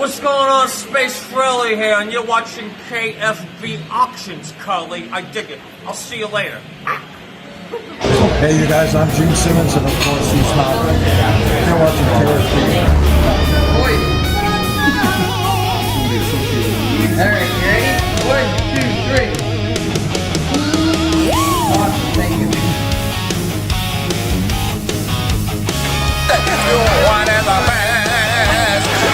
What's going on, Space Frilly here, and you're watching KFB Auctions, Cully. I dig it. I'll see you later. Hey, you guys, I'm Gene Simmons, and of course, he's not. You're watching KFB. Alright, you ready? 1, 2, 3. Awesome, thank you. You want the best.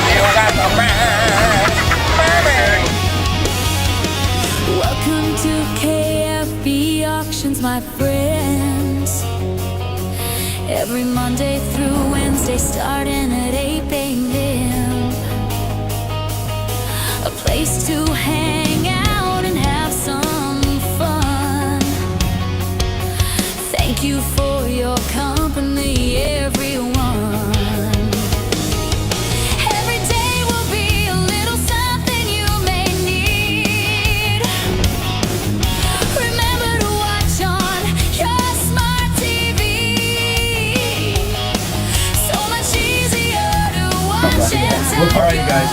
You got the best, baby. Welcome to KFB Auctions, my friends. Every Monday through Wednesday, starting at 8 a.m. A place to hang out and have some fun. Thank you for your company, everyone. Every day will be a little something you may need. Remember to watch on your smart TV. So much easier to watch it. All right, guys.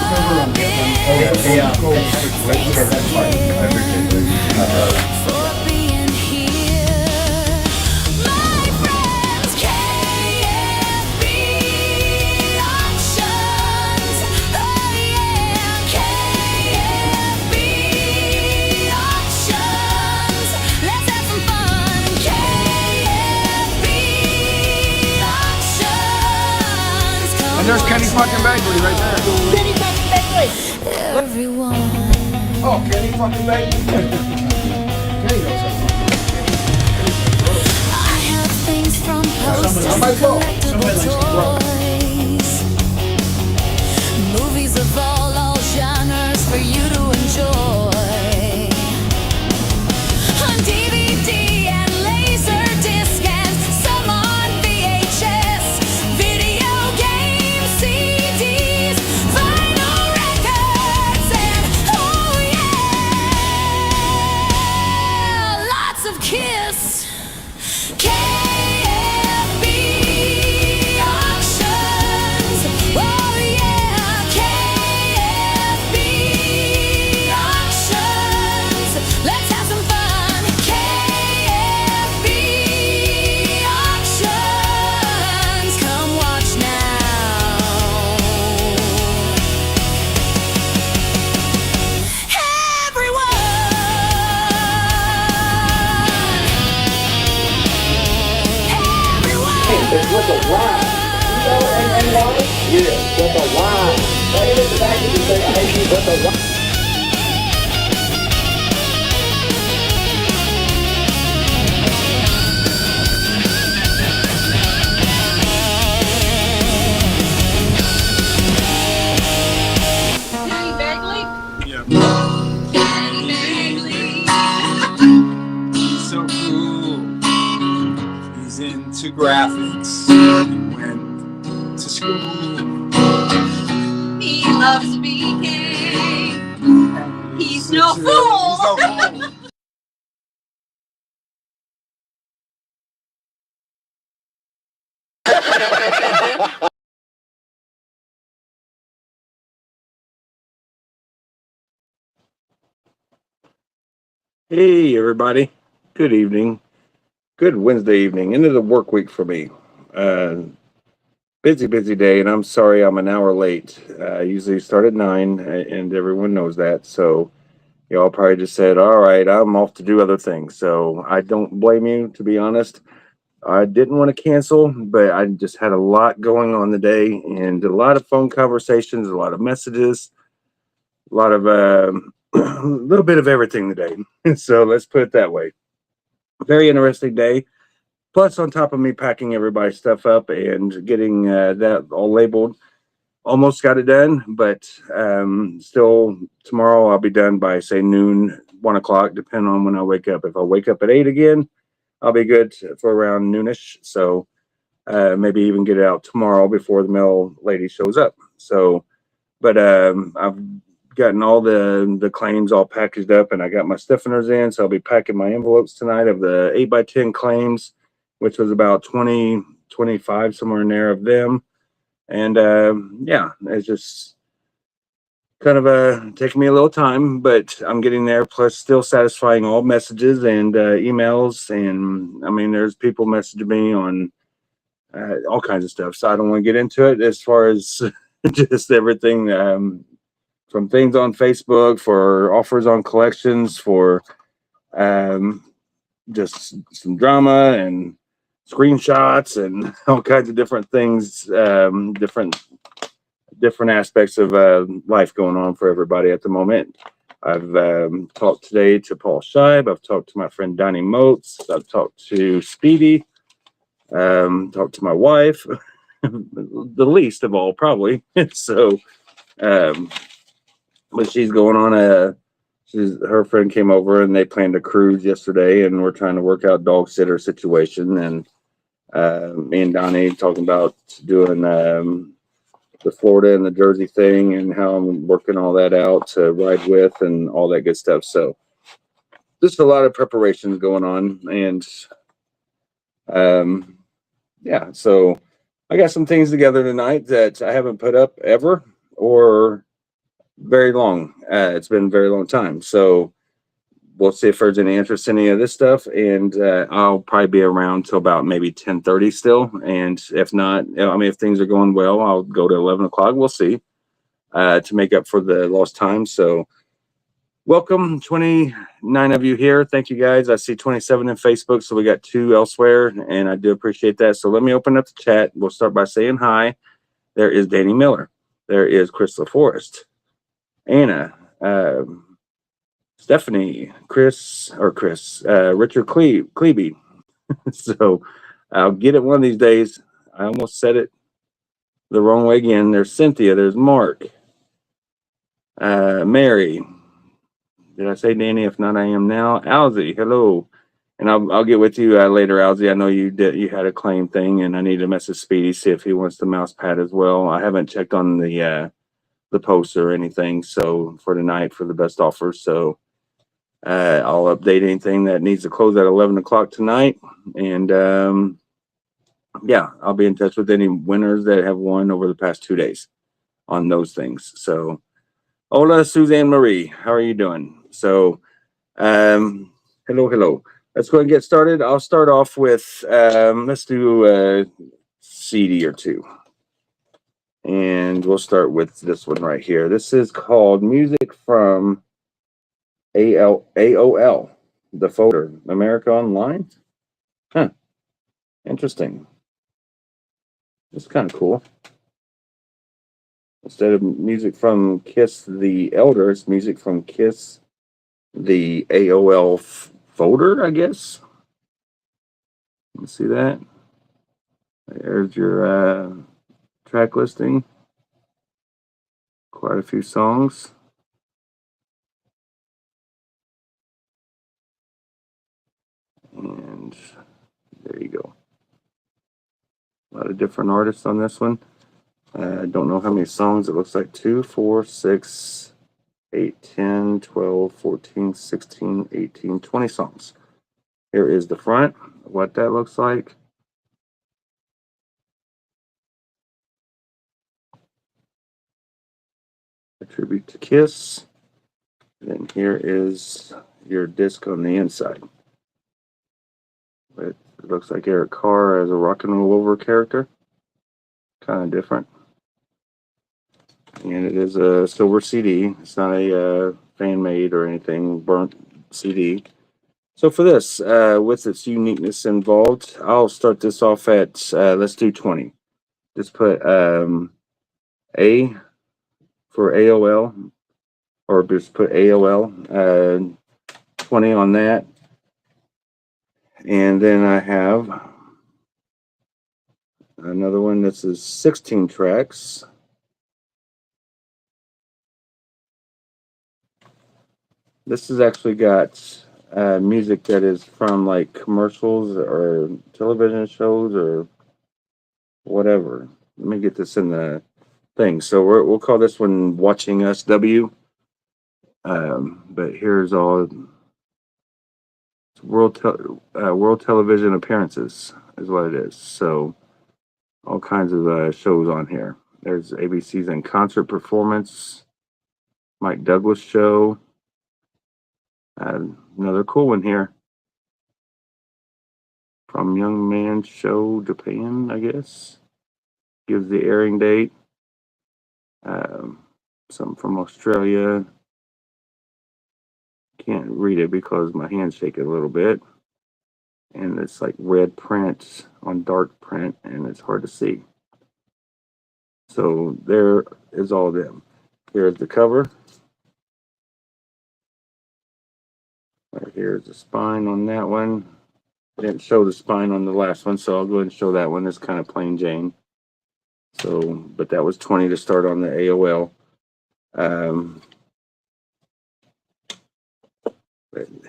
For being here, my friends. KFB Auctions, oh yeah, KFB Auctions. Let's have some fun. KFB Auctions. Come And there's Kenny fucking Bagley right there. everyone. Oh, Kenny fucking Bagley. Kenny knows that. I have things from posters to Somebody likes collectible toys. Movies of all genres for you to enjoy. On DVD and Laserdisc and some on VHS. Video games, CDs, vinyl records, and oh yeah, lots of Kiss. KFB Auctions, oh yeah, KFB Auctions. Let's have some fun. KFB Auctions, come watch now. It's with a Y. You know N-N-Y? Yeah, with a Y. Right in the back of the say ID with a Y. Kenny Bagley? Kenny Bagley. He's so cool. He's into graphics. He went to school. He loves to be king. He's no fool. He's no fool. Hey, everybody. Good evening. Good Wednesday evening. Into the work week for me. Busy day, and I'm sorry I'm an hour late. I usually start at 9, and everyone knows that. So, y'all probably just said, all right, I'm off to do other things. So, I don't blame you, to be honest. I didn't want to cancel, but I just had a lot going on the day, and a lot of phone conversations, a lot of messages, a lot of a little bit of everything today. So let's put it that way. Very interesting day. Plus, on top of me packing everybody's stuff up and getting that all labeled, almost got it done. But still, tomorrow I'll be done by say noon, 1 o'clock, depending on when I wake up. If I wake up at 8 again, I'll be good for around noonish. So maybe even get it out tomorrow before the mail lady shows up. So, but I've gotten all the claims all packaged up, and I got my stiffeners in, so I'll be packing my envelopes tonight of the 8x10 claims, which was about 20, 25, somewhere in there of them. And yeah, it's just kind of taking me a little time, but I'm getting there. Plus, still satisfying all messages and emails, and I mean, there's people messaging me on all kinds of stuff. So I don't want to get into it as far as just everything from things on Facebook for offers on collections for um, just some drama and screenshots and all kinds of different things, different aspects of life going on for everybody at the moment. I've talked today to Paul Scheib. I've talked to my friend Donnie Moats. I've talked to Speedy. Talked to my wife, the least of all, probably. So, but she's going on her friend came over and they planned a cruise yesterday, and we're trying to work out dog sitter situation. And me and Donnie talking about doing the Florida and the Jersey thing and how I'm working all that out to ride with and all that good stuff. So just a lot of preparations going on, and yeah, so I got some things together tonight that I haven't put up ever or very long. It's been a very long time. So we'll see if there's any interest in any of this stuff. And I'll probably be around till about maybe 10:30 still. And if not, I mean, if things are going well, I'll go to 11 o'clock. We'll see to make up for the lost time. So welcome, 29 of you here. Thank you guys. I see 27 in Facebook, so we got 2 elsewhere, and I do appreciate that. So let me open up the chat. We'll start by saying hi. There is Danny Miller. There is Chris LaForest, Anna, Stephanie, Richard Klebe. So I'll get it one of these days. I almost said it the wrong way again. There's Cynthia. There's Mark, Mary. Did I say Danny? If not, I am now. Alzie, hello. And I'll get with you later, Alzie. I know you had a claim thing, and I need to message Speedy, see if he wants the mouse pad as well. I haven't checked on the post or anything, so for tonight for the best offer. So I'll update anything that needs to close at 11 o'clock tonight. And yeah, I'll be in touch with any winners that have won over the past 2 days on those things. So hola, Suzanne Marie. How are you doing? So, hello. Let's go ahead and get started. I'll start off with, let's do a CD or two. And we'll start with this one right here. This is called Music from AOL, the folder, America Online. Huh. Interesting. It's kind of cool. Instead of music from Kiss the Elder, it's music from Kiss the AOL folder, I guess. You see that? There's your track listing. Quite a few songs. And there you go. A lot of different artists on this one. I don't know how many songs. It looks like 2, 4, 6, 8, 10, 12, 14, 16, 18, 20 songs. Here is the front, what that looks like. A tribute to Kiss. And here is your disc on the inside. It looks like Eric Carr as a Rock and Roll Over character. Kind of different. And it is a silver CD. It's not a fan-made or anything, burnt CD. So for this, with its uniqueness involved, I'll start this off at, let's do 20. Just put A for AOL, or just put AOL, 20 on that. And then I have another one. This is 16 tracks. This has actually got music that is from like commercials or television shows or whatever. Let me get this in the thing. So we'll call this one Watching Us W. But here's all world television appearances is what it is. So all kinds of shows on here. There's ABC's In Concert Performance. Mike Douglas Show. Another cool one here. From Young Man Show Japan, I guess. Gives the airing date. Something from Australia. Can't read it because my hand's shaking a little bit. And it's like red print on dark print, and it's hard to see. So there is all of them. Here's the cover. Right here's the spine on that one. I didn't show the spine on the last one, so I'll go ahead and show that one. It's kind of plain Jane. So, but that was 20 to start on the AOL.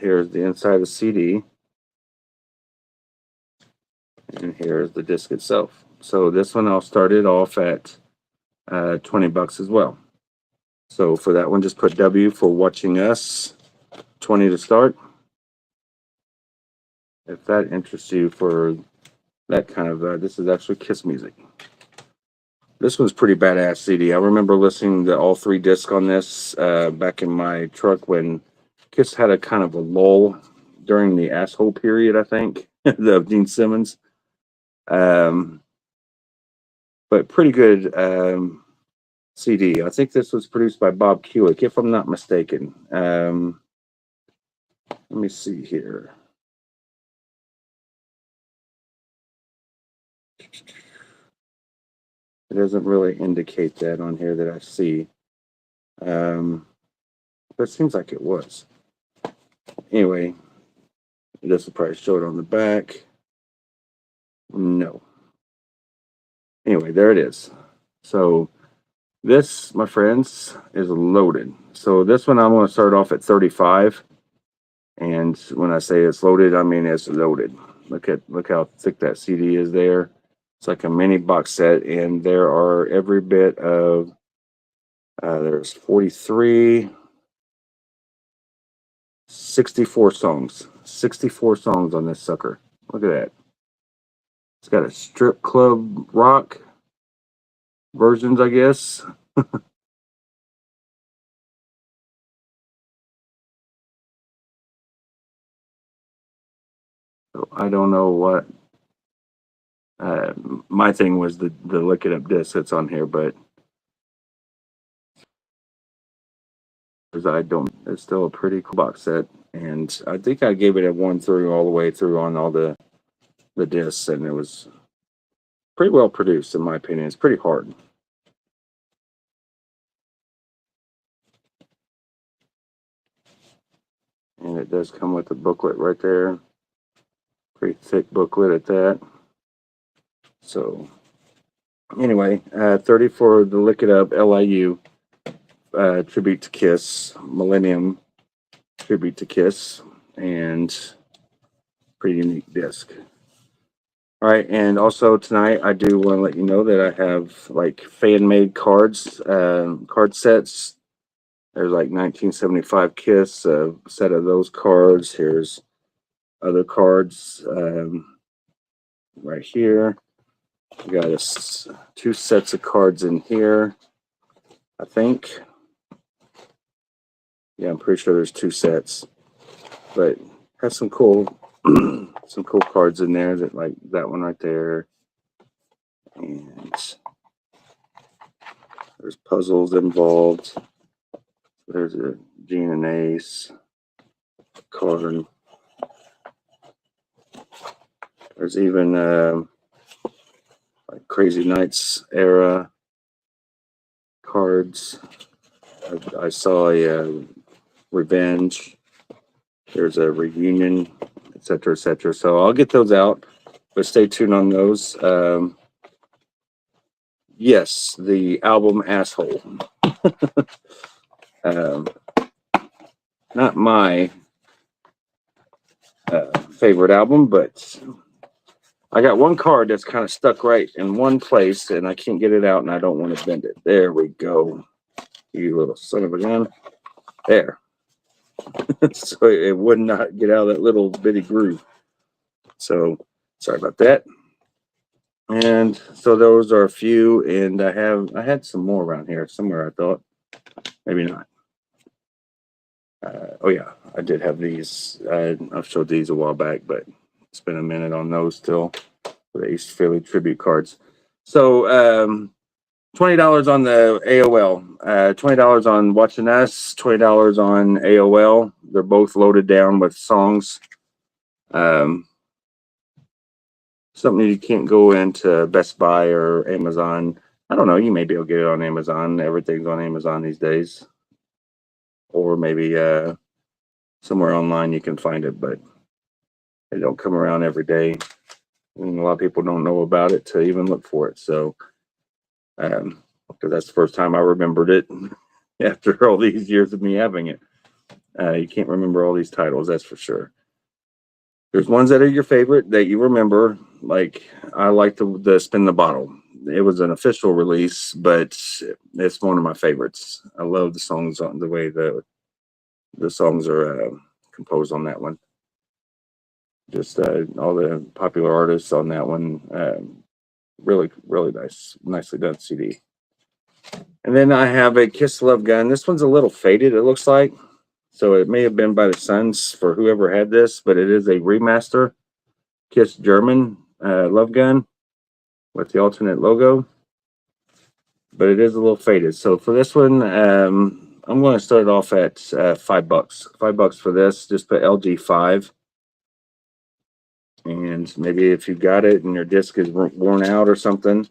Here's the inside of the CD. And here's the disc itself. So this one I'll start it off at $20 as well. So for that one, just put W for watching us. 20 to start. If that interests you for that kind of, this is actually Kiss music. This one's pretty badass CD. I remember listening to all 3 discs on this back in my truck when Kiss had a kind of a lull during the asshole period, I think, of Gene Simmons. But pretty good CD. I think this was produced by Bob Kulick, if I'm not mistaken. Let me see here. It doesn't really indicate that on here that I see. But it seems like it was. Anyway, this will probably show it on the back. No. Anyway, there it is. So this, my friends, is loaded. So this one I'm going to start off at 35. And when I say it's loaded, I mean it's loaded. Look how thick that CD is there. It's like a mini box set, and there are every bit of there's 43, 64 songs. 64 songs on this sucker. Look at that. It's got a strip club rock versions, I guess. So I don't know what. My thing was the Lick It Up disc that's on here, but I don't. It's still a pretty cool box set, and I think I gave it a 1 through all the way through on all the discs, and it was pretty well produced in my opinion. It's pretty hard. And it does come with a booklet right there. Pretty thick booklet at that. So anyway, 30 for the Lick It Up LIU tribute to Kiss, Millennium tribute to Kiss, and pretty unique disc. All right, and also tonight I do want to let you know that I have like fan-made cards, card sets. There's like 1975 Kiss, a set of those cards. Here's other cards right here. We got 2 sets of cards in here, I think. Yeah, I'm pretty sure there's 2 sets, but has some cool some cool cards in there, that like that one right there, and there's puzzles involved. There's a Gene and Ace card. There's even like Crazy Nights era cards. I saw a Revenge. There's a Reunion, etc., etc. So I'll get those out, but stay tuned on those. Yes, the album Asshole. Not my favorite album, but I got one card that's kind of stuck right in one place, and I can't get it out, and I don't want to bend it. There we go. You little son of a gun. There. So it would not get out of that little bitty groove. So sorry about that. And so those are a few, and I had some more around here somewhere, I thought. Maybe not. Oh yeah, I did have these. I've showed these a while back, but it's been a minute on those still. The Ace Philly tribute cards. So $20 on the AOL, $20 on Watching Us, $20 on AOL. They're both loaded down with songs. Something you can't go into Best Buy or Amazon. I don't know. You may be able to get it on Amazon. Everything's on Amazon these days, or maybe somewhere online you can find it, but they don't come around every day, and a lot of people don't know about it to even look for it. So, because that's the first time I remembered it after all these years of me having it. You can't remember all these titles, that's for sure. There's ones that are your favorite that you remember. Like I like the Spin the Bottle. It was an official release, but it's one of my favorites. I love the songs on the way the songs are composed on that one. Just all the popular artists on that one. Really, really nicely done CD. And then I have a Kiss Love Gun. This one's a little faded, it looks like. So it may have been by the Sons for whoever had this, but it is a remaster Kiss German Love Gun with the alternate logo. But it is a little faded. So for this one, I'm going to start it off at $5. $5 for this. Just put LG5. And maybe if you got it and your disc is worn out or something,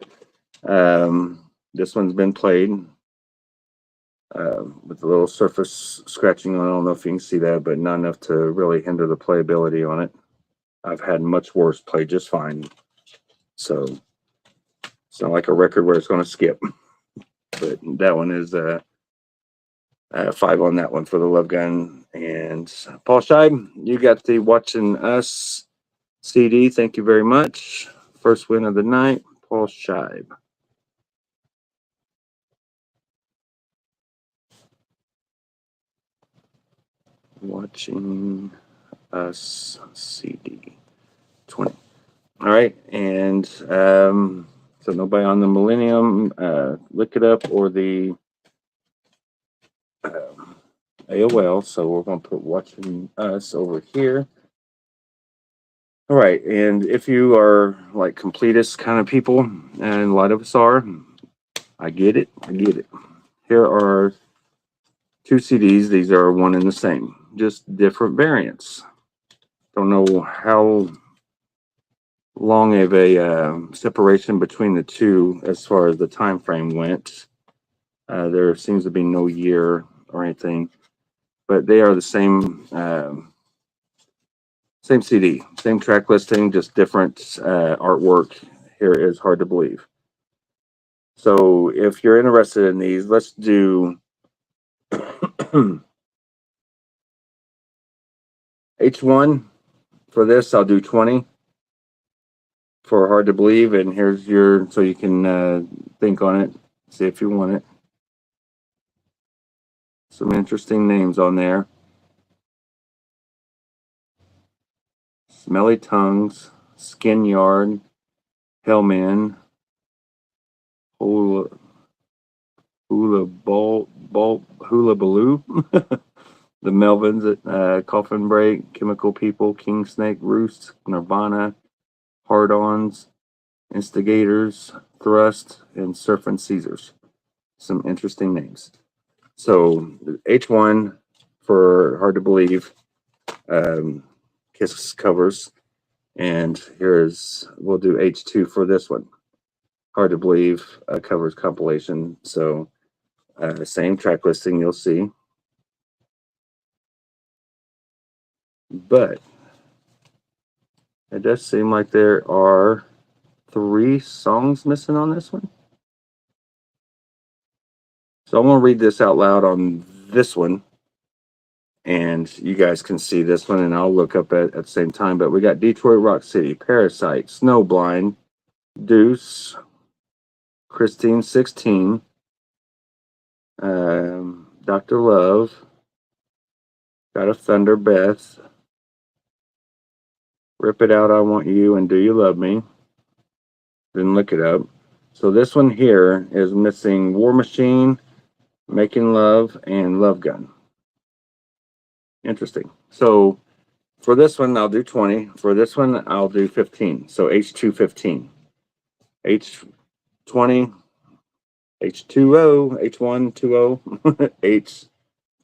this one's been played with a little surface scratching on it. I don't know if you can see that, but not enough to really hinder the playability on it. I've had much worse play just fine. So it's not like a record where it's going to skip. But that one is 5 on that one for the Love Gun. And Paul Scheib, you got the Watching Us CD. Thank you very much. First win of the night, Paul Scheib. Watching Us CD 20. All right, and so nobody on the Millennium, look it up, or the AOL. So we're going to put Watching Us over here. All right, and if you are like completist kind of people, and a lot of us are, I get it. Here are 2 CDs. These are one and the same, just different variants. Don't know how long of a separation between the two as far as the time frame went. There seems to be no year or anything, but they are the same same CD, same track listing, just different artwork. Here is Hard to Believe. So if you're interested in these, let's do H1 for this. I'll do 20 for Hard to Believe, and here's your, so you can think on it, see if you want it. Some interesting names on there. Smelly Tongues, Skin Yard, Hellman, Hula Baloo, the Melvins, Coffin Break, Chemical People, King Snake, Roost, Nirvana, Hard-Ons, Instigators, Thrust, and Surfing Caesars. Some interesting names. So H1 for Hard to Believe, Kiss covers, and here's, we'll do H2 for this one, Hard to Believe covers compilation. So same track listing you'll see, but it does seem like there are 3 songs missing on this one. So I'm going to read this out loud on this one, and you guys can see this one, and I'll look up at the same time. But we got Detroit Rock City, Parasite, Snowblind, Deuce, Christine 16, Dr. Love, got a Thunder, Beth, Rip It Out, I Want You, and Do You Love Me? Didn't look it up. So this one here is missing War Machine, Making Love, and Love Gun. Interesting. So for this one, I'll do 20. For this one, I'll do 15. So H215. H20, H2O, H120,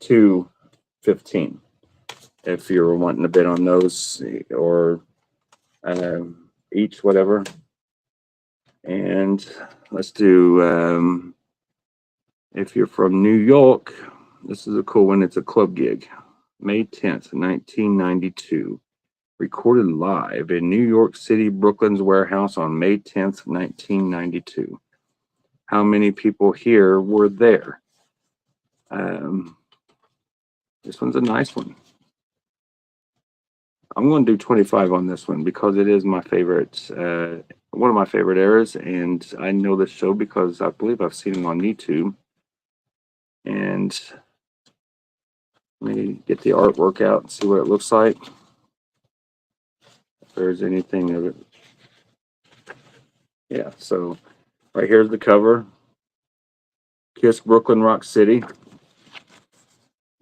H215. If you're wanting to bid on those or each, whatever. And let's do, if you're from New York, this is a cool one. It's a club gig. May 10th, 1992. Recorded live in New York City, Brooklyn's Warehouse on May 10th, 1992. How many people here were there? This one's a nice one. I'm going to do 25 on this one because it is my favorite, one of my favorite eras, and I know this show because I believe I've seen it on YouTube. And let me get the artwork out and see what it looks like. If there's anything of it. Yeah, so right here's the cover. Kiss Brooklyn Rock City.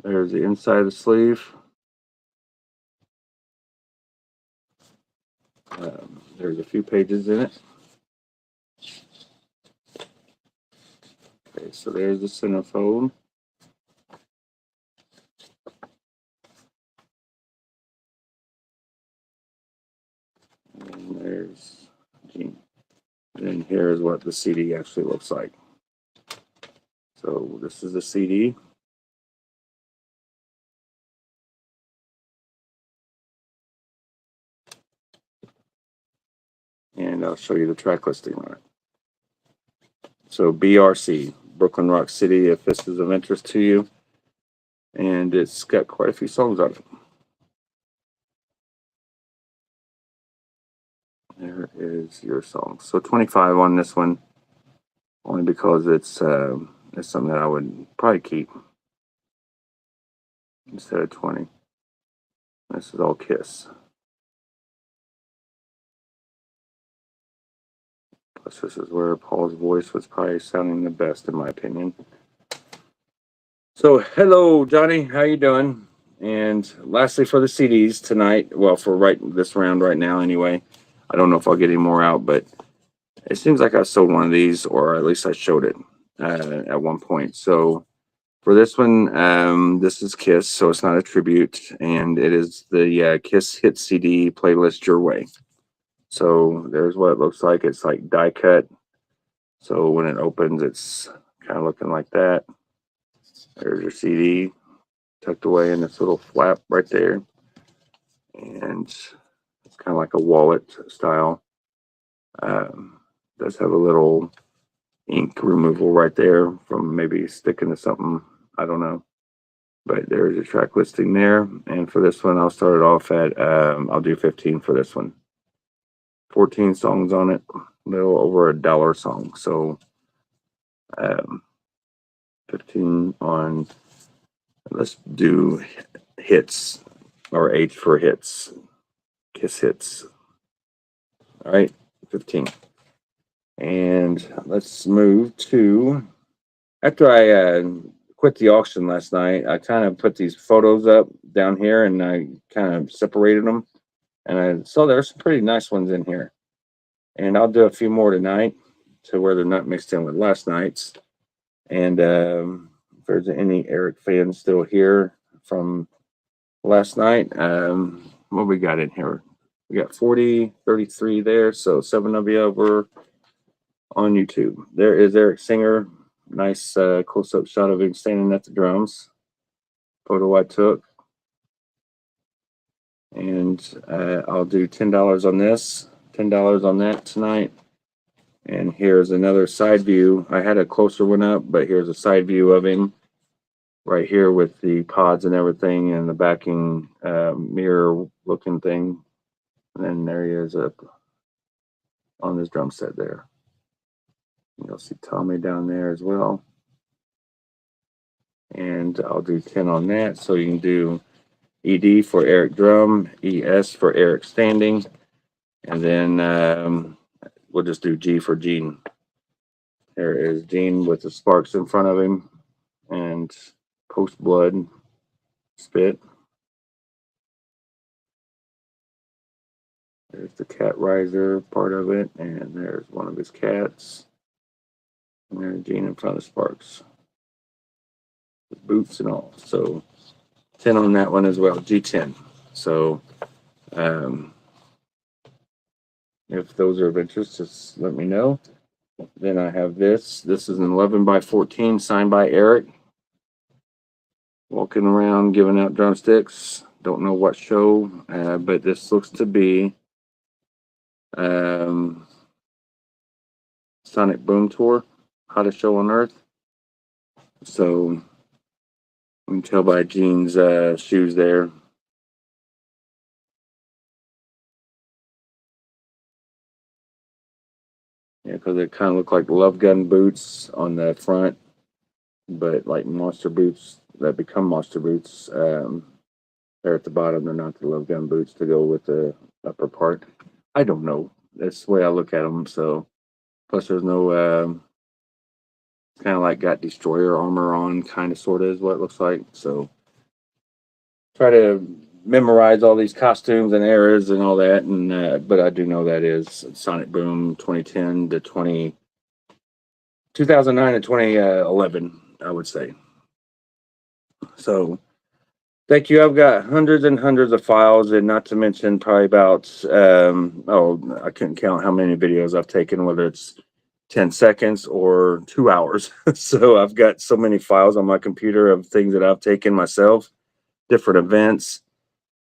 There's the inside of the sleeve. There's a few pages in it. Okay, so there's the centerfold. And there's Gene. And then here's what the CD actually looks like. So this is the CD. And I'll show you the track listing on it. So BRC, Brooklyn Rock City, if this is of interest to you. And it's got quite a few songs on it. There is your song. So 25 on this one, only because it's something that I would probably keep instead of 20. This is all Kiss. Plus, this is where Paul's voice was probably sounding the best, in my opinion. So, hello, Johnny. How you doing? And lastly, for the CDs tonight, well, for this round right now, anyway. I don't know if I'll get any more out, but it seems like I sold one of these, or at least I showed it at one point. So, for this one, this is Kiss, so it's not a tribute, and it is the Kiss Hit CD playlist Your Way. So there's what it looks like. It's like die cut. So when it opens, it's kind of looking like that. There's your CD tucked away in this little flap right there. And it's kind of like a wallet style. Does have a little ink removal right there from maybe sticking to something. I don't know. But there's a track listing there. And for this one, I'll start it off at, I'll do 15 for this one. 14 songs on it, a little over $1 song. So 15 on, let's do hits, or H for hits, Kiss hits. All right, 15. And let's move to, after I quit the auction last night, I kind of put these photos up down here and I kind of separated them. And I saw there's some pretty nice ones in here. And I'll do a few more tonight to where they're not mixed in with last night's. And if there's any Eric fans still here from last night, what we got in here? We got 40, 33 there. So 7 of you were on YouTube. There is Eric Singer. Nice close-up shot of him standing at the drums. Photo I took. And I'll do $10 on this, $10 on that tonight. And here's another side view. I had a closer one up, but here's a side view of him right here with the pods and everything and the backing mirror looking thing. And then there he is up on this drum set there. You'll see Tommy down there as well. And I'll do 10 on that. So you can do ED for Eric Drum, ES for Eric Standing, and then we'll just do G for Gene. There is Gene with the sparks in front of him and post blood spit. There's the cat riser part of it, and there's one of his cats. And there's Gene in front of Sparks. With boots and all. So 10 on that one as well, G10. So if those are of interest, just let me know. Then I have this. This is an 11 by 14 signed by Eric. Walking around giving out drumsticks. Don't know what show, but this looks to be Sonic Boom Tour, hottest show on earth. So you can tell by Gene's shoes there. Yeah, because they kind of look like Love Gun boots on the front, but like monster boots that become monster boots. They're at the bottom. They're not the Love Gun boots to go with the upper part. I don't know. That's the way I look at them. So, plus there's no kind of like got destroyer armor on, kind of sort of is what it looks like. So, try to memorize all these costumes and eras and all that. And but I do know that is Sonic Boom 2010 to 2009 to 2011, I would say. So thank you. I've got hundreds and hundreds of files, and not to mention probably about I couldn't count how many videos I've taken, whether it's 10 seconds or 2 hours. So I've got so many files on my computer of things that I've taken myself, different events.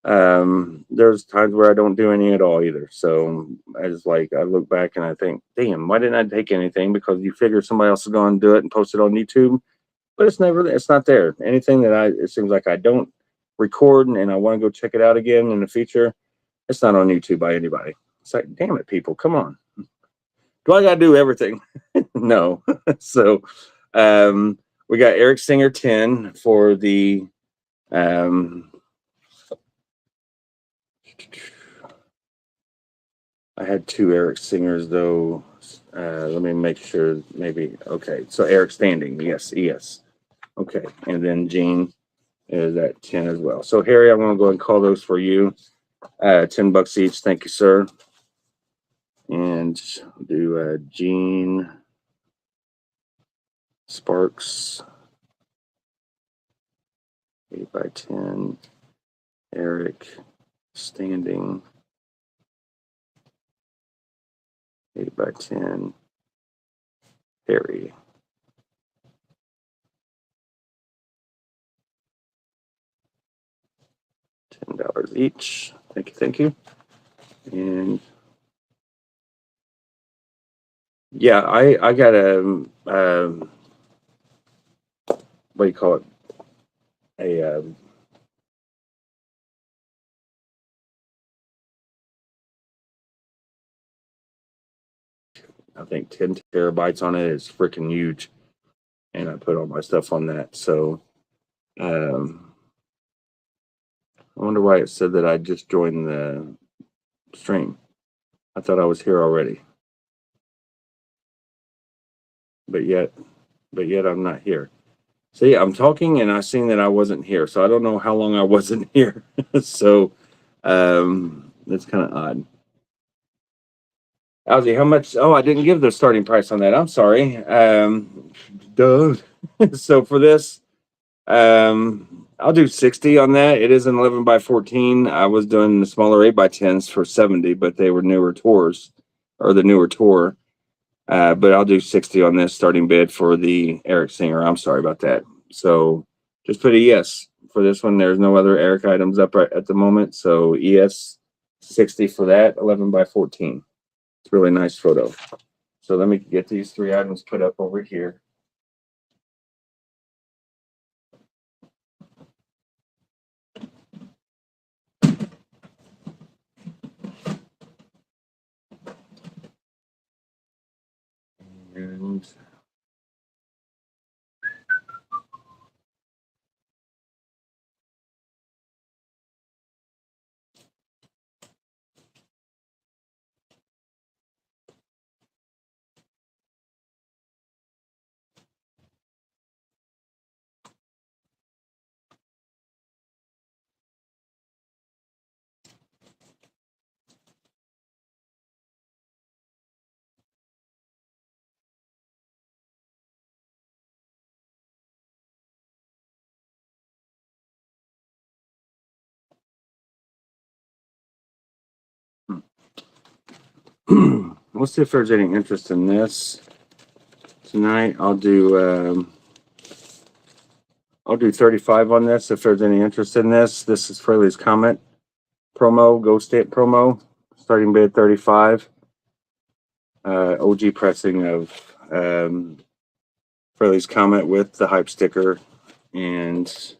There's times where I don't do any at all either. So it's like I look back and I think, damn, why didn't I take anything? Because you figure somebody else is going to do it and post it on YouTube, but it's not there. Anything that it seems like I don't record and I want to go check it out again in the future, it's not on YouTube by anybody. It's like, damn it, people, come on. Do I gotta do everything? No. So we got Eric Singer 10 for the I had two Eric Singers though. Let me make sure. Maybe okay. So Eric Standing, yes, yes. Okay, and then Gene is at 10 as well. So Harry, I'm gonna go ahead and call those for you. $10 each. Thank you, sir. And do Gene Sparks 8 by 10. Eric Standing 8 by 10. Harry. $10 each. Thank you, thank you. And yeah, I got a what do you call it? A I think 10 terabytes on it. It's freaking huge, and I put all my stuff on that. So I wonder why it said that I just joined the stream. I thought I was here already, but yet I'm not here. See, I'm talking and I seen that I wasn't here, so I don't know how long I wasn't here. So it's kind of odd. Ozzy, how much? Oh, I didn't give the starting price on that. I'm sorry. Duh. So for this, I'll do 60 on that. It is an 11 by 14. I was doing the smaller 8 by 10s for 70, but they were newer tours or the newer tour. But I'll do 60 on this starting bid for the Eric Singer. I'm sorry about that. So just put a yes for this one. There's no other Eric items up right at the moment. So yes, 60 for that 11 by 14. It's a really nice photo. So let me get these three items put up over here. And We'll see if there's any interest in this tonight. I'll do 35 on this if there's any interest in this. This is Fraley's Comet promo, Go State promo, starting bid 35. OG pressing of Fraley's Comet with the hype sticker, and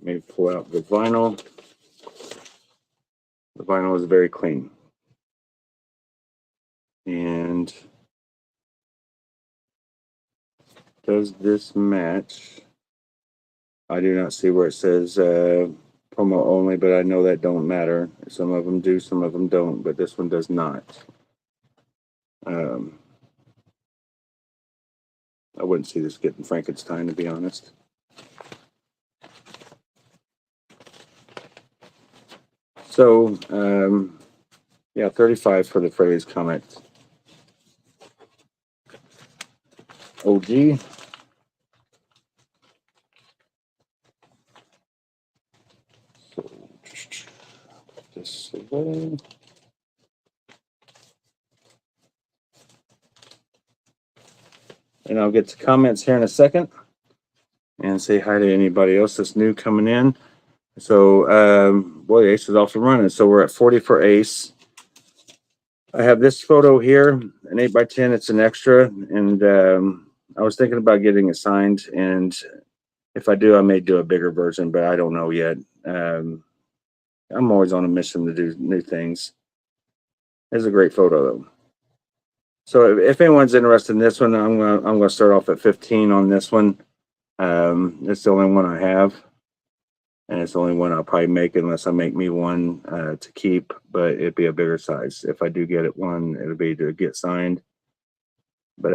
maybe pull out the vinyl. The vinyl is very clean. And does this match? I do not see where it says promo only, but I know that don't matter. Some of them do, some of them don't, but this one does not. I wouldn't see this getting Frankenstein, to be honest. So, yeah, 35 for the Fraley's Comet OG. So, this away. And I'll get to comments here in a second and say hi to anybody else that's new coming in. So, boy, Ace is off and running. So we're at 40 for Ace. I have this photo here, an 8x10. It's an extra, and I was thinking about getting it signed. And if I do, I may do a bigger version, but I don't know yet. I'm always on a mission to do new things. It's a great photo, though. So if anyone's interested in this one, I'm gonna start off at 15 on this one. It's the only one I have, and it's the only one I'll probably make unless I make me one to keep. But it'd be a bigger size. If I do get it one, it'll be to get signed. But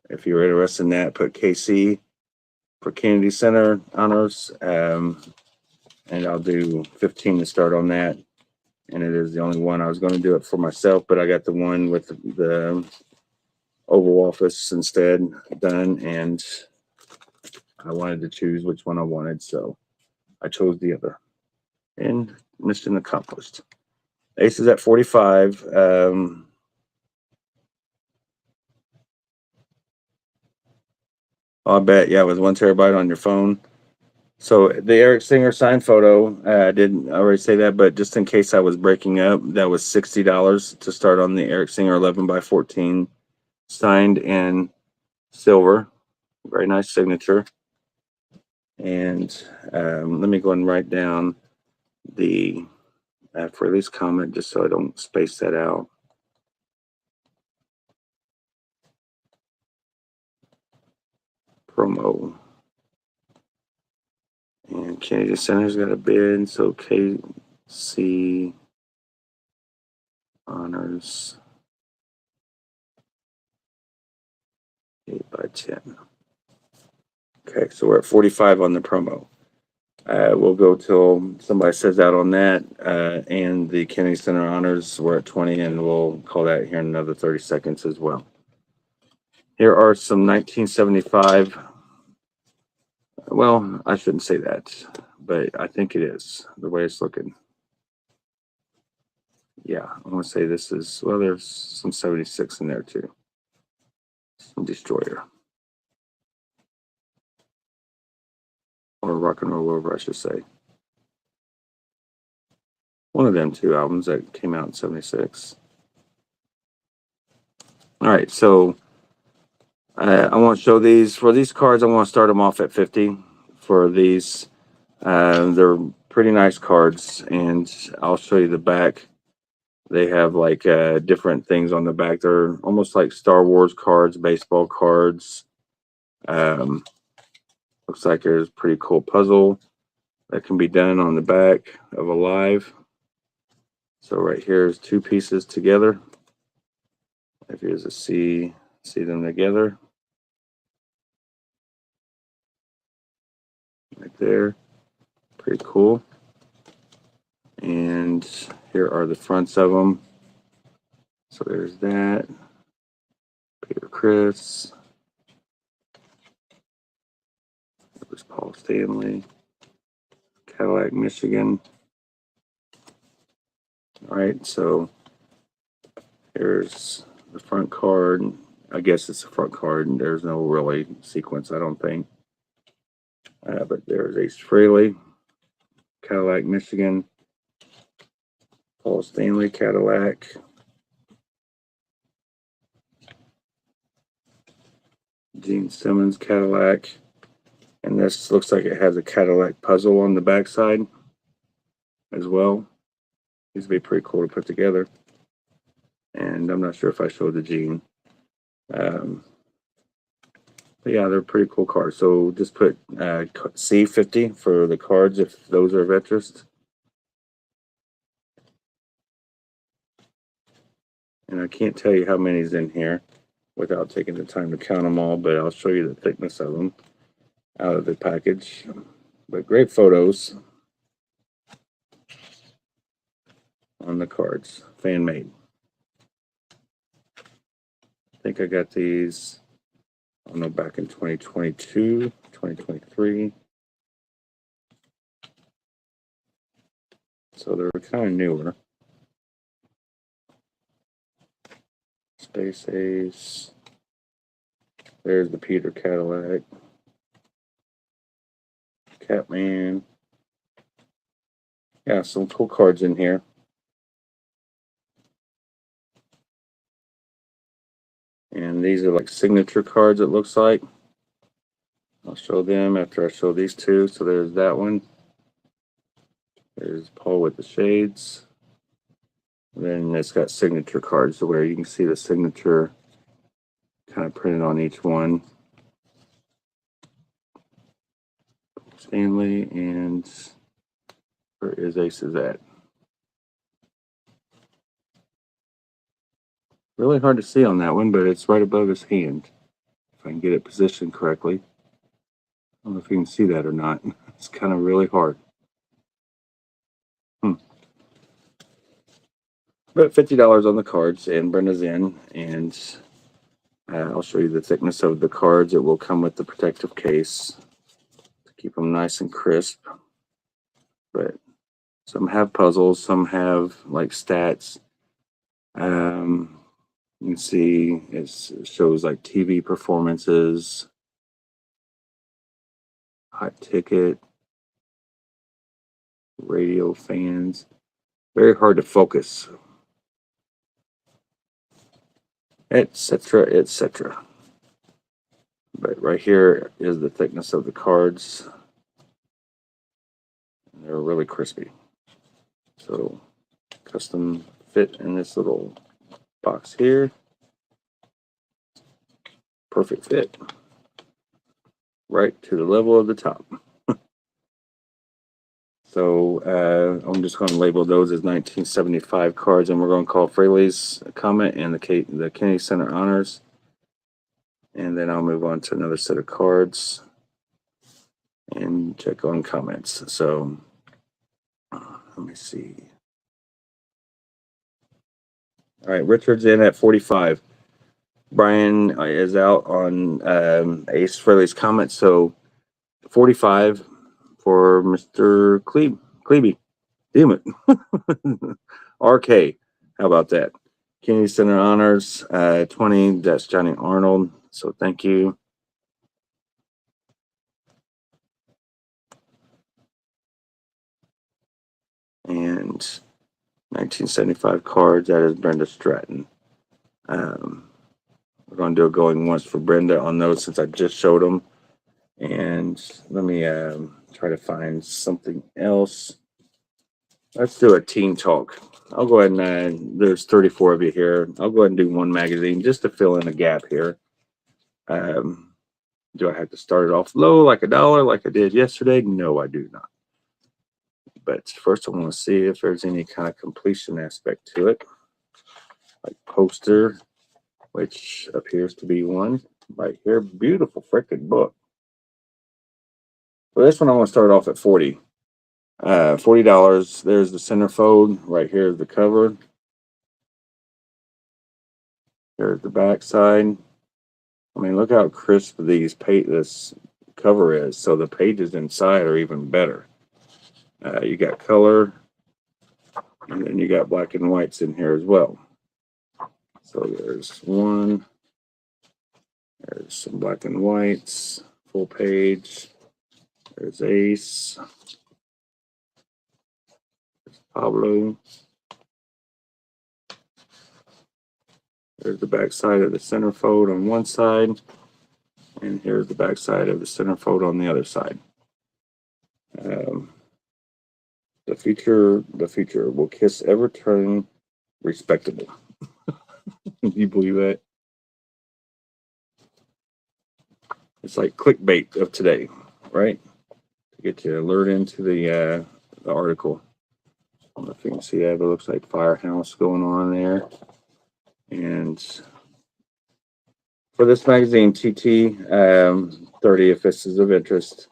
if you're interested in that, put KC for Kennedy Center Honors, and I'll do 15 to start on that. And it is the only one. I was going to do it for myself, but I got the one with the Oval Office instead done, and I wanted to choose which one I wanted, so I chose the other. And mission accomplished. Ace is at 45. I'll bet, yeah, with 1 terabyte on your phone. So the Eric Singer signed photo, I didn't already say that, but just in case I was breaking up, that was $60 to start on the Eric Singer 11x14, signed in silver. Very nice signature. And let me go and write down the Fraley's Comet just so I don't space that out. Promo. And Kennedy Center's got a bid, so KC Honors 8x10. Okay, so we're at 45 on the promo. We'll go till somebody says out on that, and the Kennedy Center Honors, we're at 20, and we'll call that here in another 30 seconds as well. Here are some 1975. Well, I shouldn't say that, but I think it is the way it's looking. Yeah, I'm going to say this is, well, there's some 76 in there too. Some Destroyer. Or Rock and Roll Over, I should say. One of them 2 albums that came out in 76. All right, so I want to show these. For these cards, I want to start them off at 50 for these. They're pretty nice cards, and I'll show you the back. They have like different things on the back. They're almost like Star Wars cards, baseball cards. Looks like there's a pretty cool puzzle that can be done on the back of Alive. So right here is 2 pieces together. If you just see them together. Right there. Pretty cool. And here are the fronts of them. So there's that. Peter Criss. There's Paul Stanley. Cadillac, Michigan. All right, so Here's the front card. I guess it's the front card, and there's no really sequence, I don't think. But there's Ace Frehley, Cadillac, Michigan. Paul Stanley, Cadillac. Gene Simmons, Cadillac. And this looks like it has a Cadillac puzzle on the backside as well. These would be pretty cool to put together. And I'm not sure if I showed the Gene. But yeah, they're pretty cool cards. So just put C50 for the cards if those are of interest. And I can't tell you how many's in here without taking the time to count them all, but I'll show you the thickness of them out of the package. But great photos on the cards, fan made. I think I got these, I don't know, back in 2022, 2023. So they're kind of newer. Space Ace. There's the Peter Cadillac. Catman. Yeah, some cool cards in here. And these are like signature cards, it looks like. I'll show them after I show these two. So there's that one. There's Paul with the shades. Then it's got signature cards where you can see the signature kind of printed on each one. Stanley, and where is Aces at? Really hard to see on that one, but it's right above his hand. If I can get it positioned correctly. I don't know if you can see that or not. It's kind of really hard. But $50 on the cards, and Brenda's in, and I'll show you the thickness of the cards. It will come with the protective case to keep them nice and crisp. But some have puzzles, some have like stats. You can see it shows like TV performances, hot ticket, radio fans. Very hard to focus, etc., etc. But right here is the thickness of the cards. They're really crispy. So custom fit in this little box here. Perfect fit. Right to the level of the top. So I'm just going to label those as 1975 cards, and we're going to call Frehley's Comet and the Kennedy Center Honors. And then I'll move on to another set of cards and check on comments. So let me see. All right, Richard's in at 45. Brian is out on Ace Frehley's Comet. So 45 for Mr. Klebe. Damn it. RK. How about that? Kennedy Center Honors 20. That's Johnny Arnold. So thank you. And 1975 cards. That is Brenda Stratton. We're going to do a going once for Brenda on those since I just showed them. And let me try to find something else. Let's do a teen talk. I'll go ahead and there's 34 of you here. I'll go ahead and do one magazine just to fill in a gap here. Do I have to start it off low like $1 like I did yesterday? No, I do not. But first I want to see if there's any kind of completion aspect to it. Like poster, which appears to be one right here. Beautiful freaking book. Well, this one I want to start off at 40. $40. There's the centerfold. Right here is the cover. There's the back side. I mean, look how crisp this cover is. So the pages inside are even better. You got color, and then you got black and whites in here as well. So there's one. There's some black and whites, full page. There's Ace. There's Pablo. There's the back side of the centerfold on one side. And here's the back side of the centerfold on the other side. The future will kiss ever turn respectable. Can you believe that? It's like clickbait of today, right? To get you alert into the article. I don't know if you can see that, but it looks like Firehouse going on there. And for this magazine, TT 30, if this is of interest.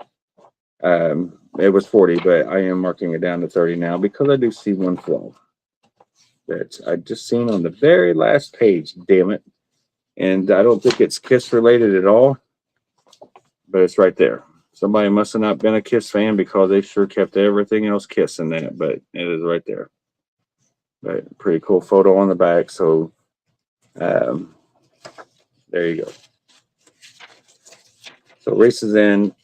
It was 40, but I am marking it down to 30 now because I do see one flaw that I just seen on the very last page. Damn it! And I don't think it's Kiss related at all, but it's right there. Somebody must have not been a Kiss fan because they sure kept everything else Kiss in that, but it is right there. But pretty cool photo on the back. So there you go. So Races In.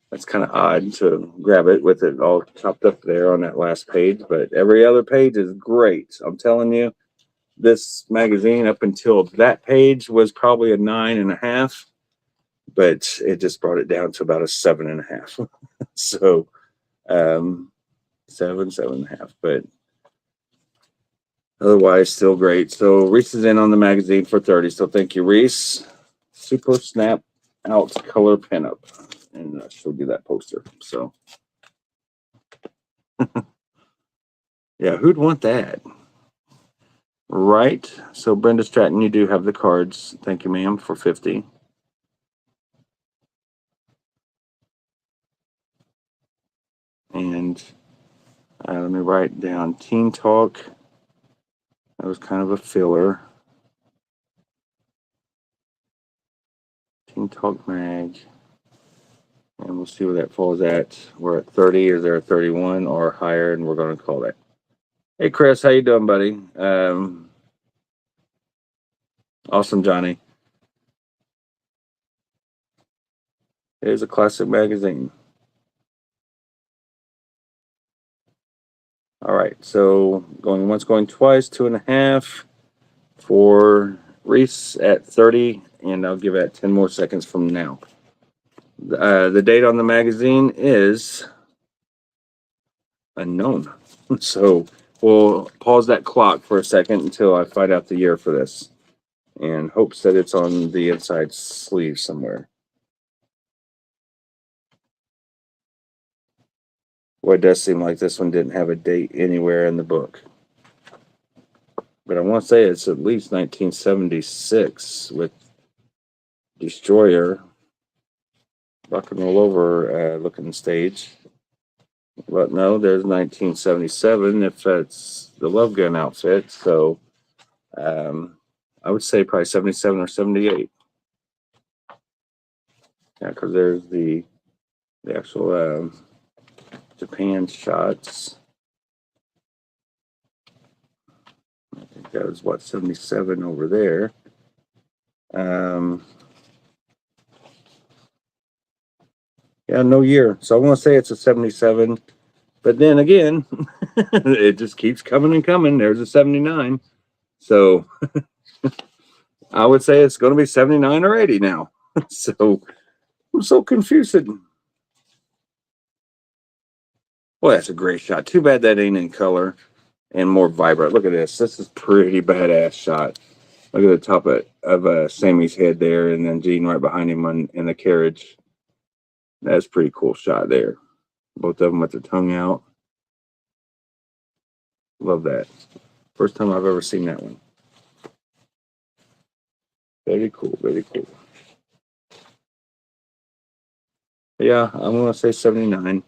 That's kind of odd to grab it with it all chopped up there on that last page, but every other page is great. I'm telling you, this magazine up until that page was probably a 9.5, but it just brought it down to about a 7.5. So 7.5, but otherwise still great. So Reese is in on the magazine for 30. So thank you, Reese. Super snap out color pinup. And I showed you that poster. So, yeah, who'd want that? Right. So, Brenda Stratton, you do have the cards. Thank you, ma'am, for 50. And let me write down Teen Talk. That was kind of a filler. Teen Talk Mag. And we'll see where that falls at. We're at 30. Is there a 31 or higher? And we're going to call that. Hey, Chris, how you doing, buddy? Awesome, Johnny. It is a classic magazine. All right, so going once, going twice, 2.5 for Reese at 30, and I'll give it 10 more seconds from now. The date on the magazine is unknown. So we'll pause that clock for a second until I find out the year for this, and hopes that it's on the inside sleeve somewhere. Well, it does seem like this one didn't have a date anywhere in the book. But I want to say it's at least 1976 with Destroyer, Rock and Roll Over looking stage. But no, there's 1977 if that's the Love Gun outfit. So I would say probably 77 or 78. Yeah, because there's the actual Japan shots. I think that was what, 77 over there. Yeah, no year. So I want to say it's a 77. But then again, it just keeps coming and coming. There's a 79. So I would say it's going to be 79 or 80 now. So I'm so confused. Well, that's a great shot. Too bad that ain't in color and more vibrant. Look at this. This is pretty badass shot. Look at the top of Sammy's head there, and then Gene right behind him in the carriage. That's a pretty cool shot there. Both of them with their tongue out. Love that. First time I've ever seen that one. Very cool, very cool. Yeah, I'm going to say 79.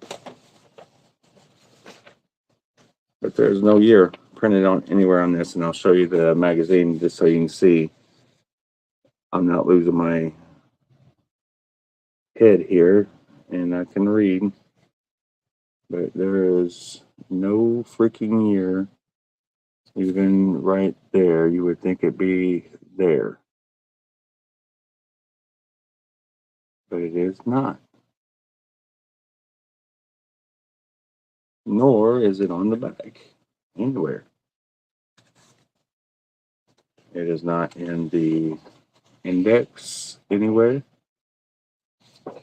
But there's no year printed on anywhere on this, and I'll show you the magazine just so you can see I'm not losing my head here, and I can read. But there is no freaking year Even right there, you would think it'd be there. But it is not. Nor is it on the back anywhere. It is not in the index anywhere.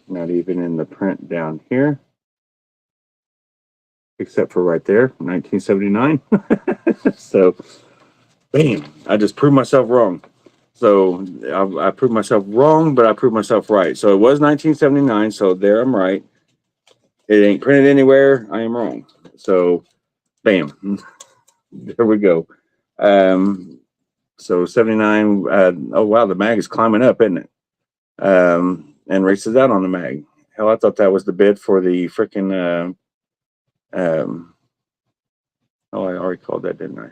Not even in the print down here. Except for right there, 1979. So, bam, I just proved myself wrong. So I proved myself wrong, but I proved myself right. So it was 1979. So there I'm right. It ain't printed anywhere. I am wrong. So, bam, there we go. So 79. Oh wow, the mag is climbing up, isn't it? And races out on the mag. Hell, I thought that was the bid for the freaking. Oh, I already called that, didn't I?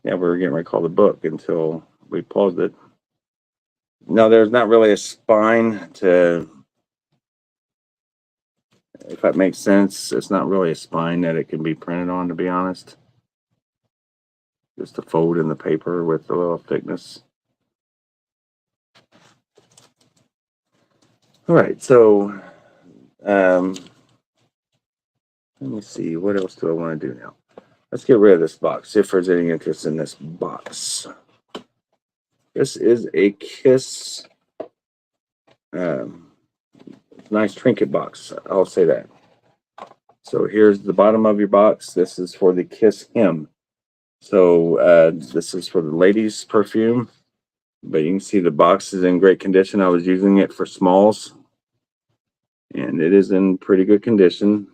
Yeah, we were getting ready to call the book until we paused it. No, there's not really a spine to, if that makes sense. It's not really a spine that it can be printed on, to be honest. Just a fold in the paper with a little thickness. All right, so let me see, what else do I want to do now? Let's get rid of this box, see if there's any interest in this box. This is a Kiss, nice trinket box, I'll say that. So here's the bottom of your box. This is for the Kiss Him. So this is for the ladies' perfume, but you can see the box is in great condition. I was using it for smalls, and it is in pretty good condition.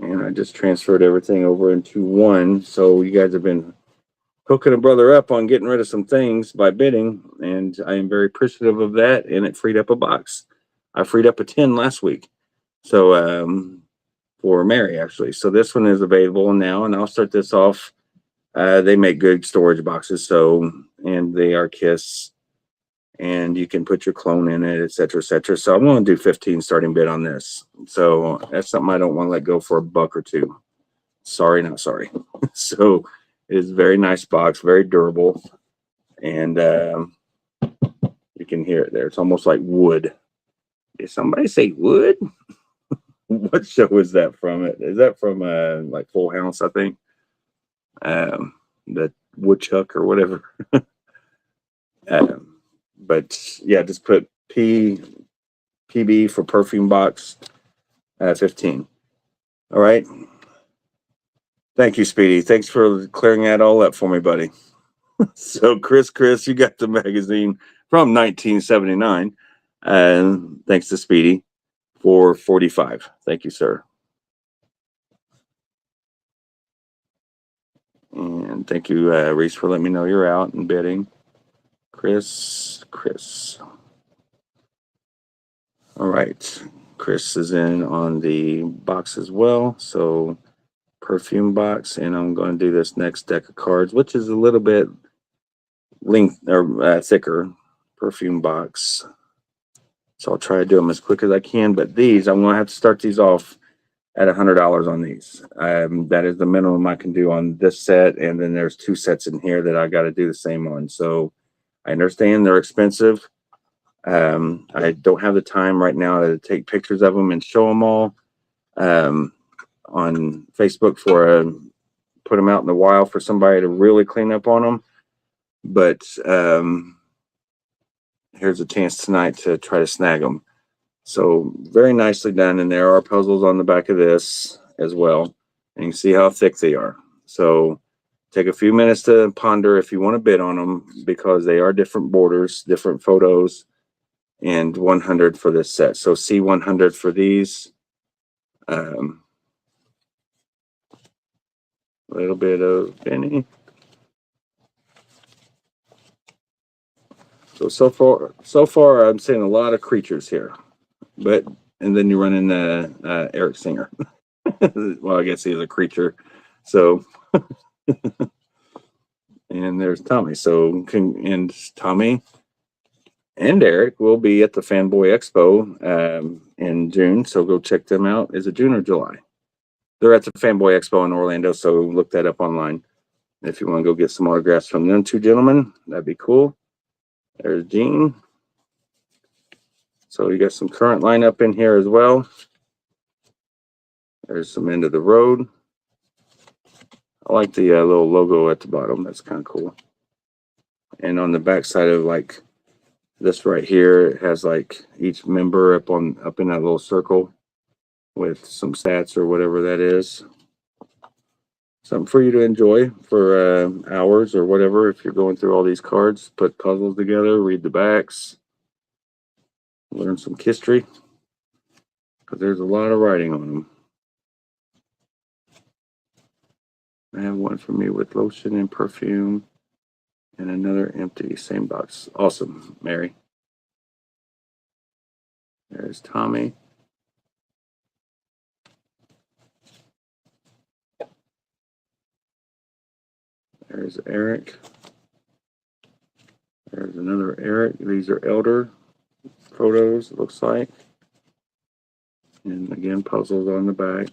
And I just transferred everything over into one. So you guys have been hooking a brother up on getting rid of some things by bidding, and I am very appreciative of that. And it freed up a box. I freed up a 10 last week. So for Mary, actually. So this one is available now, and I'll start this off. They make good storage boxes, so, and they are Kiss, and you can put your clone in it, etc., etc. So I'm going to do 15 starting bid on this. So that's something I don't want to let go for $1 or $2. Sorry, not sorry. So it is a very nice box, very durable, and you can hear it there. It's almost like wood. Did somebody say wood? What show is that from? Is that from like Full House, I think? The woodchuck or whatever. But yeah, just put PB for perfume box 15. All right. Thank you, Speedy. Thanks for clearing that all up for me, buddy. So Chris, you got the magazine from 1979. And thanks to Speedy for 45. Thank you, sir. And thank you, Reese, for letting me know you're out and bidding. Chris. All right. Chris is in on the box as well. So perfume box, and I'm going to do this next deck of cards, which is a little bit length or thicker perfume box. So I'll try to do them as quick as I can, but these, I'm going to have to start these off at $100 on these. That is the minimum I can do on this set, and then there's 2 sets in here that I got to do the same on. So I understand they're expensive. I don't have the time right now to take pictures of them and show them all on Facebook for put them out in the wild for somebody to really clean up on them. But here's a chance tonight to try to snag them. So very nicely done, and there are puzzles on the back of this as well, and you can see how thick they are. So take a few minutes to ponder if you want to bid on them, because they are different borders, different photos, and 100 for this set. So C100 for these. A little bit of Benny. So far I'm seeing a lot of creatures here, and then you run into Eric Singer. Well, I guess he's a creature. So, and there's Tommy. So, and Tommy and Eric will be at the Fanboy Expo in June. So go check them out. Is it June or July? they're at the Fanboy Expo in Orlando, so look that up online. If you want to go get some autographs from them two gentlemen, that'd be cool. There's Gene. So you got some current lineup in here as well. There's some End of the Road. I like the little logo at the bottom. That's kind of cool. And on the back side of like this right here, it has like each member up in that little circle with some stats or whatever that is. Something for you to enjoy for hours or whatever. If you're going through all these cards, put puzzles together, read the backs, learn some history, because there's a lot of writing on them. I have one for me with lotion and perfume, and another empty, same box. Awesome, Mary. There's Tommy. There's Eric. There's another Eric. These are elder photos, it looks like. And again, puzzles on the back.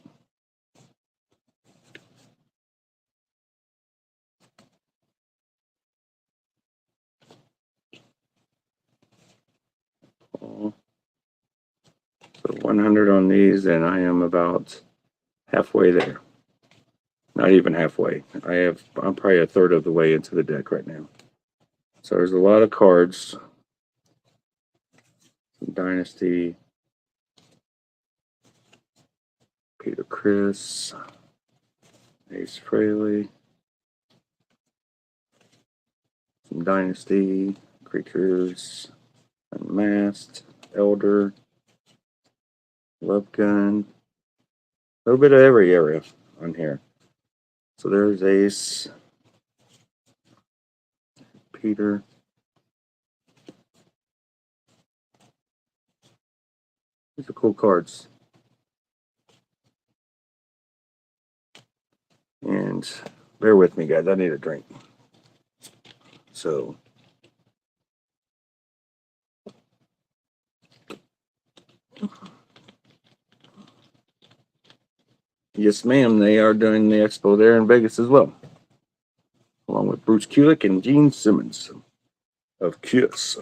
So 100 on these, and I am about halfway there. Not even halfway. I'm probably a third of the way into the deck right now. So there's a lot of cards. Some Dynasty. Peter Criss. Ace Frehley. Some Dynasty. Creatures. Unmasked. Elder. Love Gun. A little bit of every area on here. So there's Ace, Peter, these are cool cards. And bear with me, guys, I need a drink. So yes, ma'am, they are doing the expo there in Vegas as well, along with Bruce Kulick and Gene Simmons of Kiss.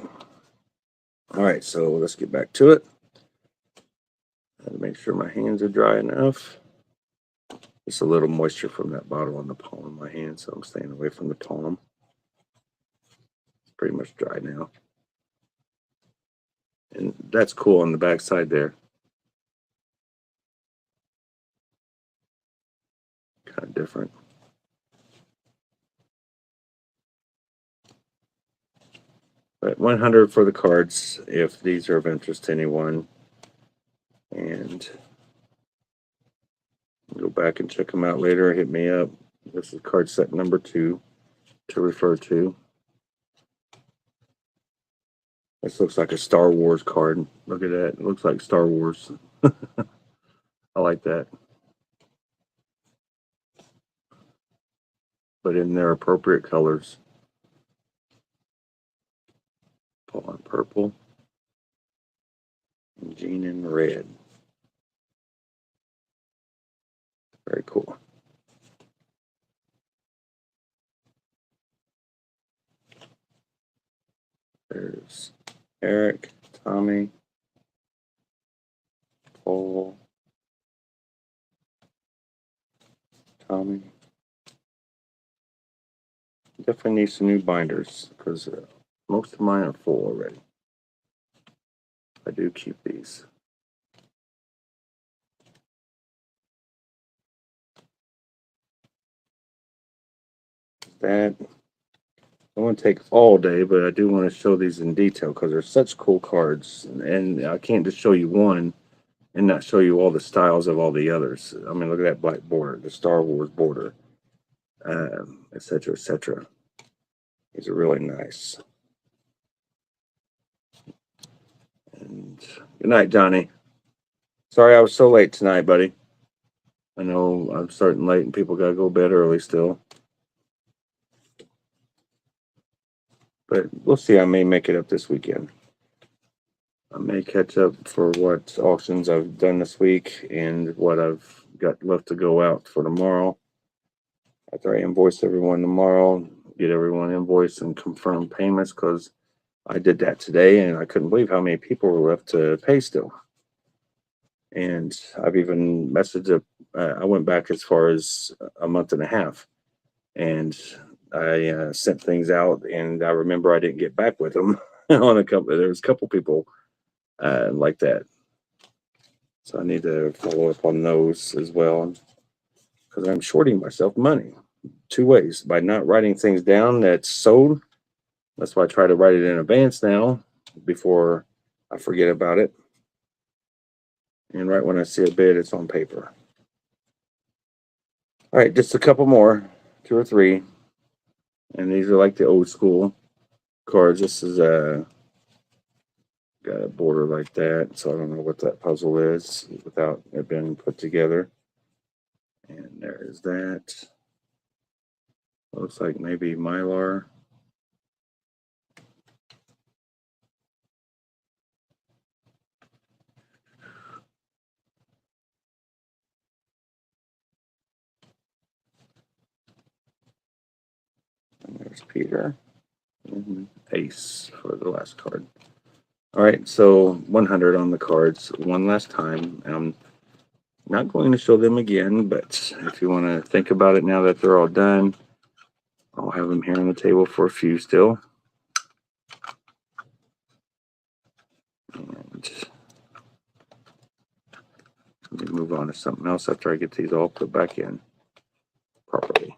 All right, so let's get back to it. I have to make sure my hands are dry enough. Just a little moisture from that bottle on the palm of my hand, so I'm staying away from the palm. It's pretty much dry now. And that's cool on the back side there. Kind of different. But 100 for the cards if these are of interest to anyone. And go back and check them out later. Hit me up. This is card set number 2 to refer to. This looks like a Star Wars card. Look at that. It looks like Star Wars. I like that. But in their appropriate colors. Paul in purple. And Gene in red. Very cool. There's Eric, Tommy, Paul, Tommy. Definitely need some new binders because most of mine are full already. I do keep these. That I won't take all day, but I do want to show these in detail because they're such cool cards, and I can't just show you one and not show you all the styles of all the others. I mean, look at that black border, the Star Wars border, etc., etc. These are really nice. And good night, Johnny. Sorry I was so late tonight, buddy. I know I'm starting late and people got to go to bed early still. But we'll see. I may make it up this weekend. I may catch up for what auctions I've done this week and what I've got left to go out for tomorrow. After I invoice everyone tomorrow, get everyone invoiced and confirm payments, because I did that today and I couldn't believe how many people were left to pay still. And I've even messaged I went back as far as a month and a half, and I sent things out, and I remember I didn't get back with them on a couple. There was a couple people like that, so I need to follow up on those as well, because I'm shorting myself money two ways: by not writing things down that's sold. That's why I try to write it in advance now before I forget about it. And right when I see a bid, it's on paper. All right, just a couple more, 2 or 3. And these are like the old school cards. This is got a border like that, so I don't know what that puzzle is without it being put together. And there's that. Looks like maybe Mylar. And there's Peter. And Ace for the last card. All right, so 100 on the cards one last time. I'm not going to show them again, but if you want to think about it now that they're all done, I'll have them here on the table for a few still. And let me move on to something else after I get these all put back in properly.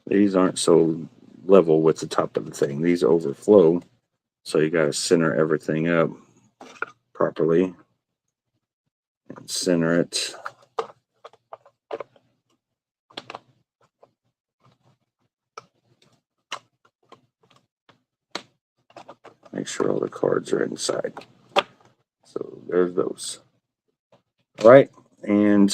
These aren't so level with the top of the thing. These overflow, so you got to center everything up properly and center it. Make sure all the cards are inside. So there's those. All right, and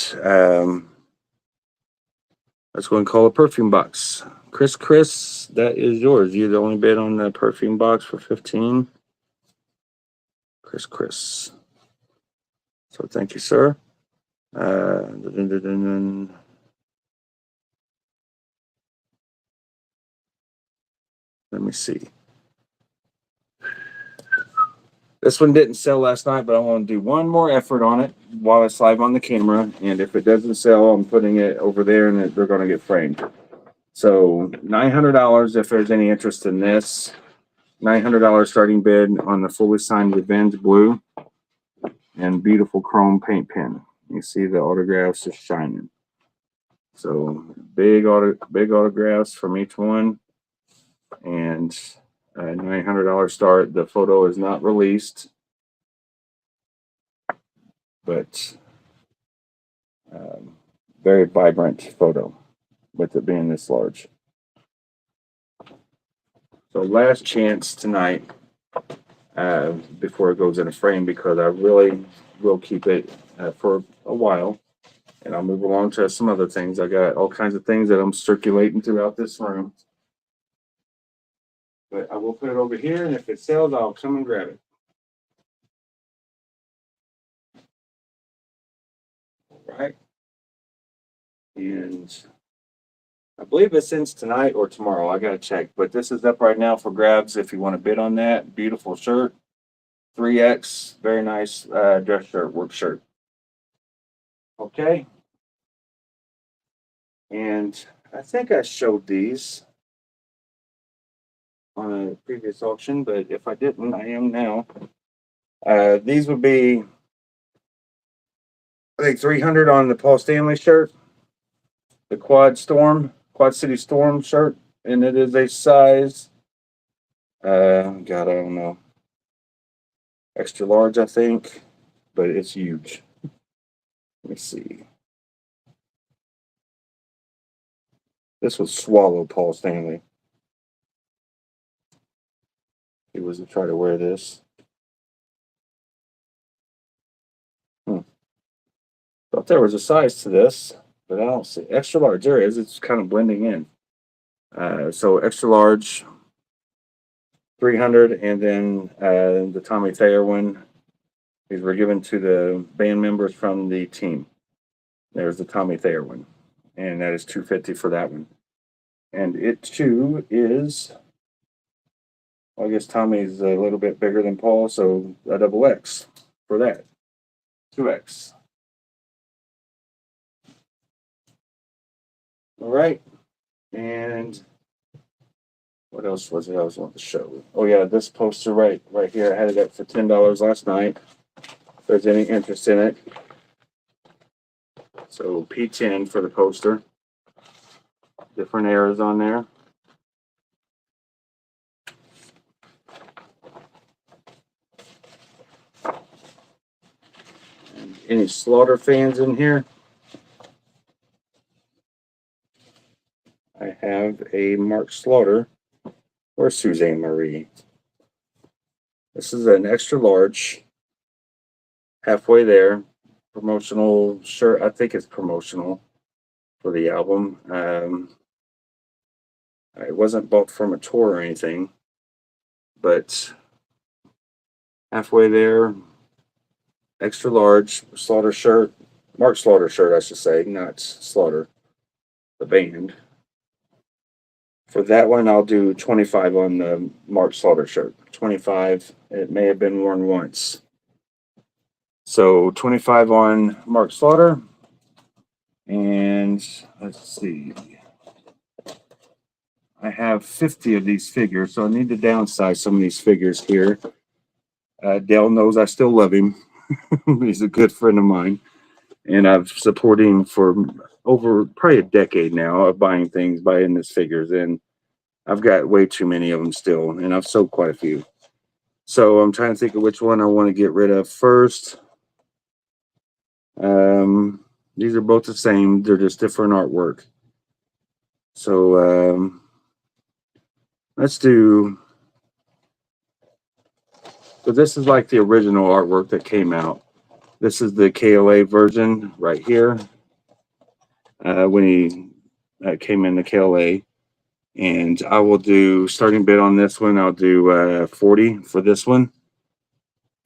let's go and call a perfume box. Chris, that is yours. You're the only bid on the perfume box for 15. Chris. So thank you, sir. Let me see. This one didn't sell last night, but I want to do one more effort on it while it's live on the camera. And if it doesn't sell, I'm putting it over there and they're going to get framed. So $900 if there's any interest in this. $900 starting bid on the fully signed Revenge Blue and beautiful chrome paint pen. You see the autographs are shining. So big autographs from each one, and $900 start. The photo is not released, but very vibrant photo with it being this large. So last chance tonight before it goes in a frame, because I really will keep it for a while, and I'll move along to some other things. I got all kinds of things that I'm circulating throughout this room, but I will put it over here, and if it sells, I'll come and grab it. All right, and I believe it ends tonight or tomorrow. I gotta check, but this is up right now for grabs if you want to bid on that. Beautiful shirt, 3X, very nice dress shirt, work shirt. Okay, and I think I showed these on a previous auction, but if I didn't, I am now. These would be, I think, 300 on the Paul Stanley shirt, the Quad City Storm shirt, and it is a size, God, I don't know, extra large, I think, but it's huge. Let me see. This was Swallow Paul Stanley. He was to try to wear this. Thought there was a size to this, but I don't see. Extra large, there is. It's kind of blending in. So extra large, 300, and then the Tommy Thayer one, These were given to the band members from the team. There's the Tommy Thayer one, and that is $250 for that one. And it too is, well, I guess Tommy's a little bit bigger than Paul, so a double X for that. 2X. All right. And what else was it I was wanting to show? Oh yeah, this poster right here. I had it up for $10 last night. If there's any interest in it. So P10 for the poster. Different eras on there. And any Slaughter fans in here? I have a Mark Slaughter or Suzanne Marie. This is an extra large, halfway there, promotional shirt. I think it's promotional for the album. It wasn't bought from a tour or anything, but halfway there, extra large Slaughter shirt, Mark Slaughter shirt, I should say, not Slaughter, the band. For that one, I'll do 25 on the Mark Slaughter shirt. 25. It may have been worn once. So 25 on Mark Slaughter. And let's see. I have 50 of these figures, so I need to downsize some of these figures here. Dale knows I still love him. He's a good friend of mine. And I've supported him for over probably a decade now of buying his figures, and I've got way too many of them still, and I've sold quite a few. So I'm trying to think of which one I want to get rid of first. These are both the same. They're just different artwork. So let's do, so this is like the original artwork that came out. This is the KLA version right here. When he came into KLA, and I will do starting bid on this one. I'll do 40 for this one.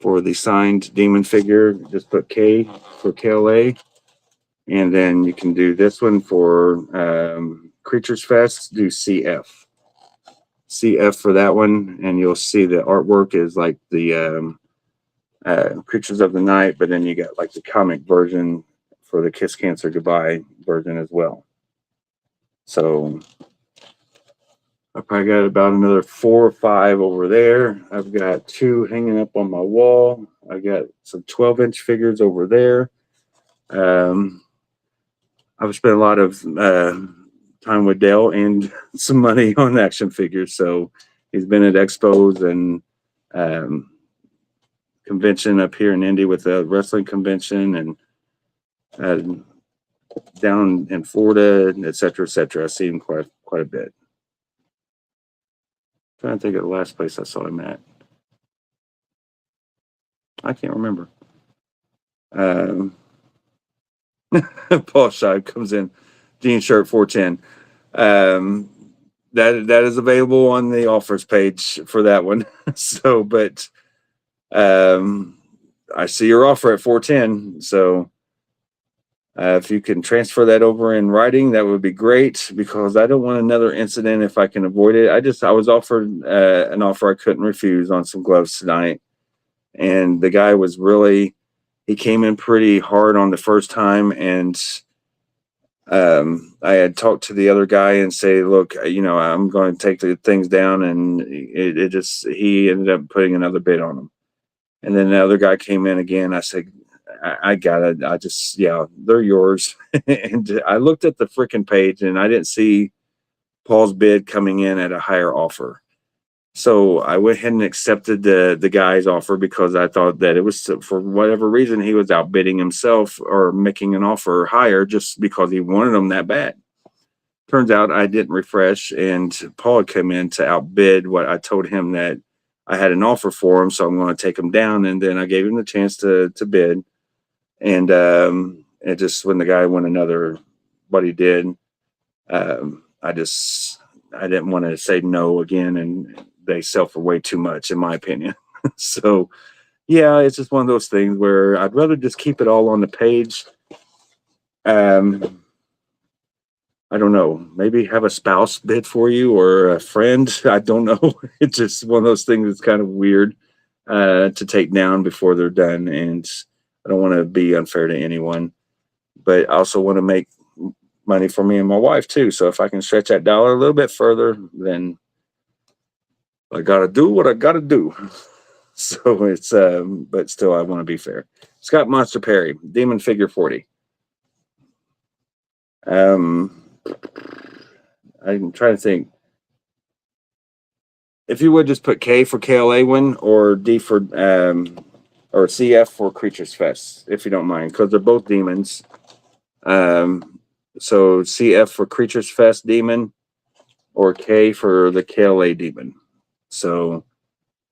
For the signed demon figure, just put K for KLA, and then you can do this one for Creatures Fest. Do CF for that one, and you'll see the artwork is like the Creatures of the Night, but then you got like the comic version for the Kiss Cancer Goodbye version as well. So I probably got about another 4 or 5 over there. I've got 2 hanging up on my wall. I got some 12-inch figures over there. I've spent a lot of time with Dale and some money on action figures. So he's been at expos and convention up here in Indy with a wrestling convention, and down in Florida, et cetera, et cetera. I see him quite a bit. Trying to think of the last place I saw him at. I can't remember. Paul Scheib comes in, jean shirt 410. That is available on the offers page for that one. So, but I see your offer at 410. So if you can transfer that over in writing, that would be great, because I don't want another incident if I can avoid it. I was offered an offer I couldn't refuse on some gloves tonight. And the guy was really, he came in pretty hard on the first time. And I had talked to the other guy and say, look, I'm going to take the things down. And he ended up putting another bid on him. And then the other guy came in again. I said, I got it. They're yours. And I looked at the freaking page and I didn't see Paul's bid coming in at a higher offer. So I went ahead and accepted the guy's offer, because I thought that it was, for whatever reason, he was outbidding himself or making an offer higher just because he wanted them that bad. Turns out I didn't refresh, and Paul had come in to outbid what I told him that I had an offer for him. So I'm going to take him down. And then I gave him the chance to bid. And it just, when the guy went another, what he did, I didn't want to say no again, and they sell for way too much, in my opinion. So, yeah, it's just one of those things where I'd rather just keep it all on the page. I don't know, maybe have a spouse bid for you or a friend. I don't know. It's just one of those things that's kind of weird to take down before they're done. And I don't want to be unfair to anyone, but I also want to make money for me and my wife too. So if I can stretch that dollar a little bit further, then I got to do what I got to do. So it's, but still, I want to be fair. Scott Monster Perry, Demon Figure 40. I'm trying to think. If you would just put K for KLA win or D for or CF for Creatures Fest, if you don't mind, because they're both demons. So CF for Creatures Fest demon or K for the KLA demon. So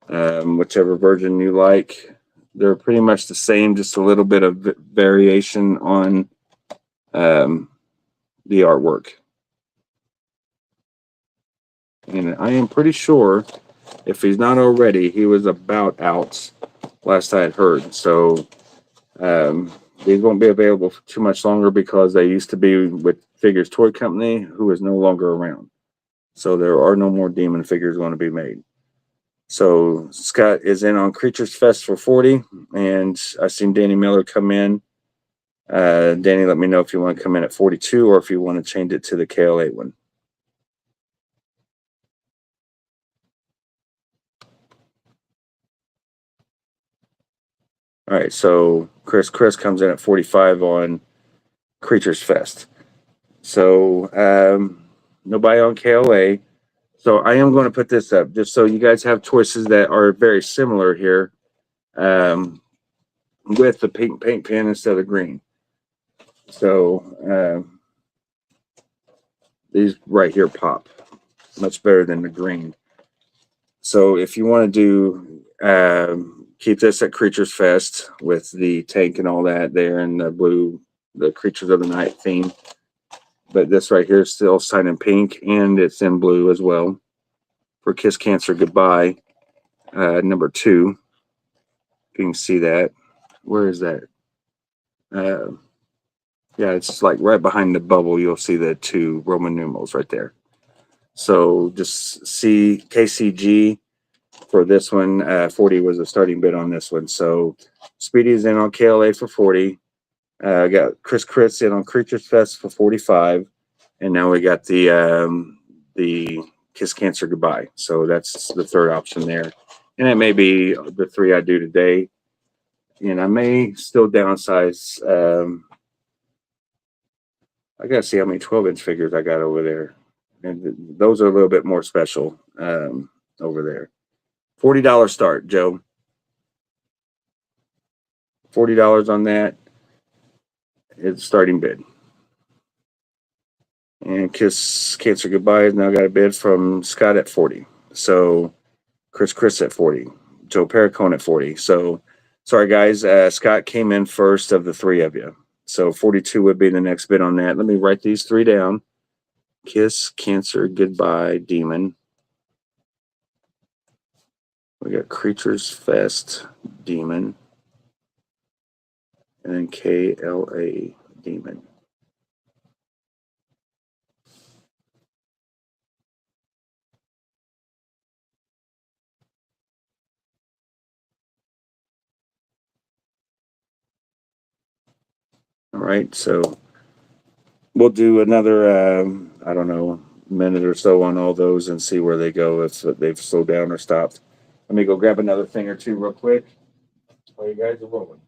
whichever version you like. They're pretty much the same, just a little bit of variation on the artwork. And I am pretty sure, if he's not already, he was about out last I had heard. So these won't be available for too much longer because they used to be with Figures Toy Company, who is no longer around. So there are no more demon figures going to be made. So Scott is in on Creatures Fest for 40, and I've seen Danny Miller come in. Danny, let me know if you want to come in at 42 or if you want to change it to the KL8 one. All right, so Chris comes in at 45 on Creatures Fest. So nobody on KLA. So I am going to put this up just so you guys have choices that are very similar here with the pink paint pen instead of green. So these right here pop much better than the green. So if you want to do keep this at Creatures Fest with the tank and all that there and the blue, the Creatures of the Night theme. But this right here is still signed in pink and it's in blue as well for Kiss Cancer Goodbye, number 2. If you can see that. Where is that? Yeah, it's like right behind the bubble. You'll see the 2 Roman numerals right there. So just see KCG for this one. 40 was a starting bid on this one. So Speedy's in on KLA for 40. Got Chris in on Creatures Fest for 45. And now we got the Kiss Cancer Goodbye. So that's the third option there. And that may be the 3 I do today. And I may still downsize. I got to see how many 12-inch figures I got over there. And those are a little bit more special over there. $40 start, Joe. $40 on that. It's starting bid. And Kiss Cancer Goodbye has now got a bid from Scott at 40. So Chris at 40. Joe Perricone at 40. So sorry guys, Scott came in first of the 3 of you. So 42 would be the next bid on that. Let me write these 3 down. Kiss Cancer Goodbye Demon. We got Creatures Fest Demon. And then KLA Demon. All right, so we'll do another, I don't know, minute or so on all those and see where they go, if they've slowed down or stopped. Let me go grab another thing or two real quick while you guys are rolling.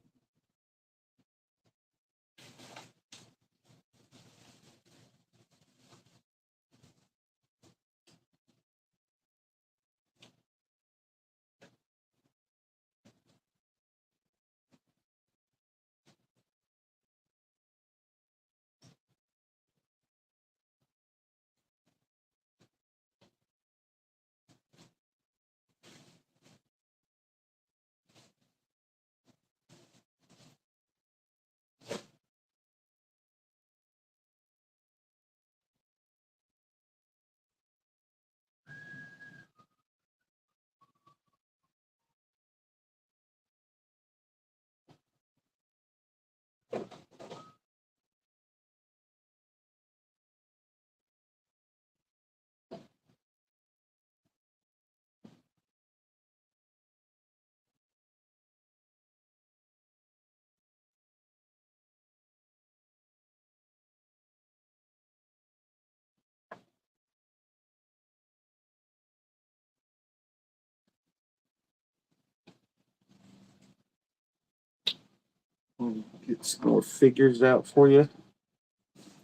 Get some more figures out for you.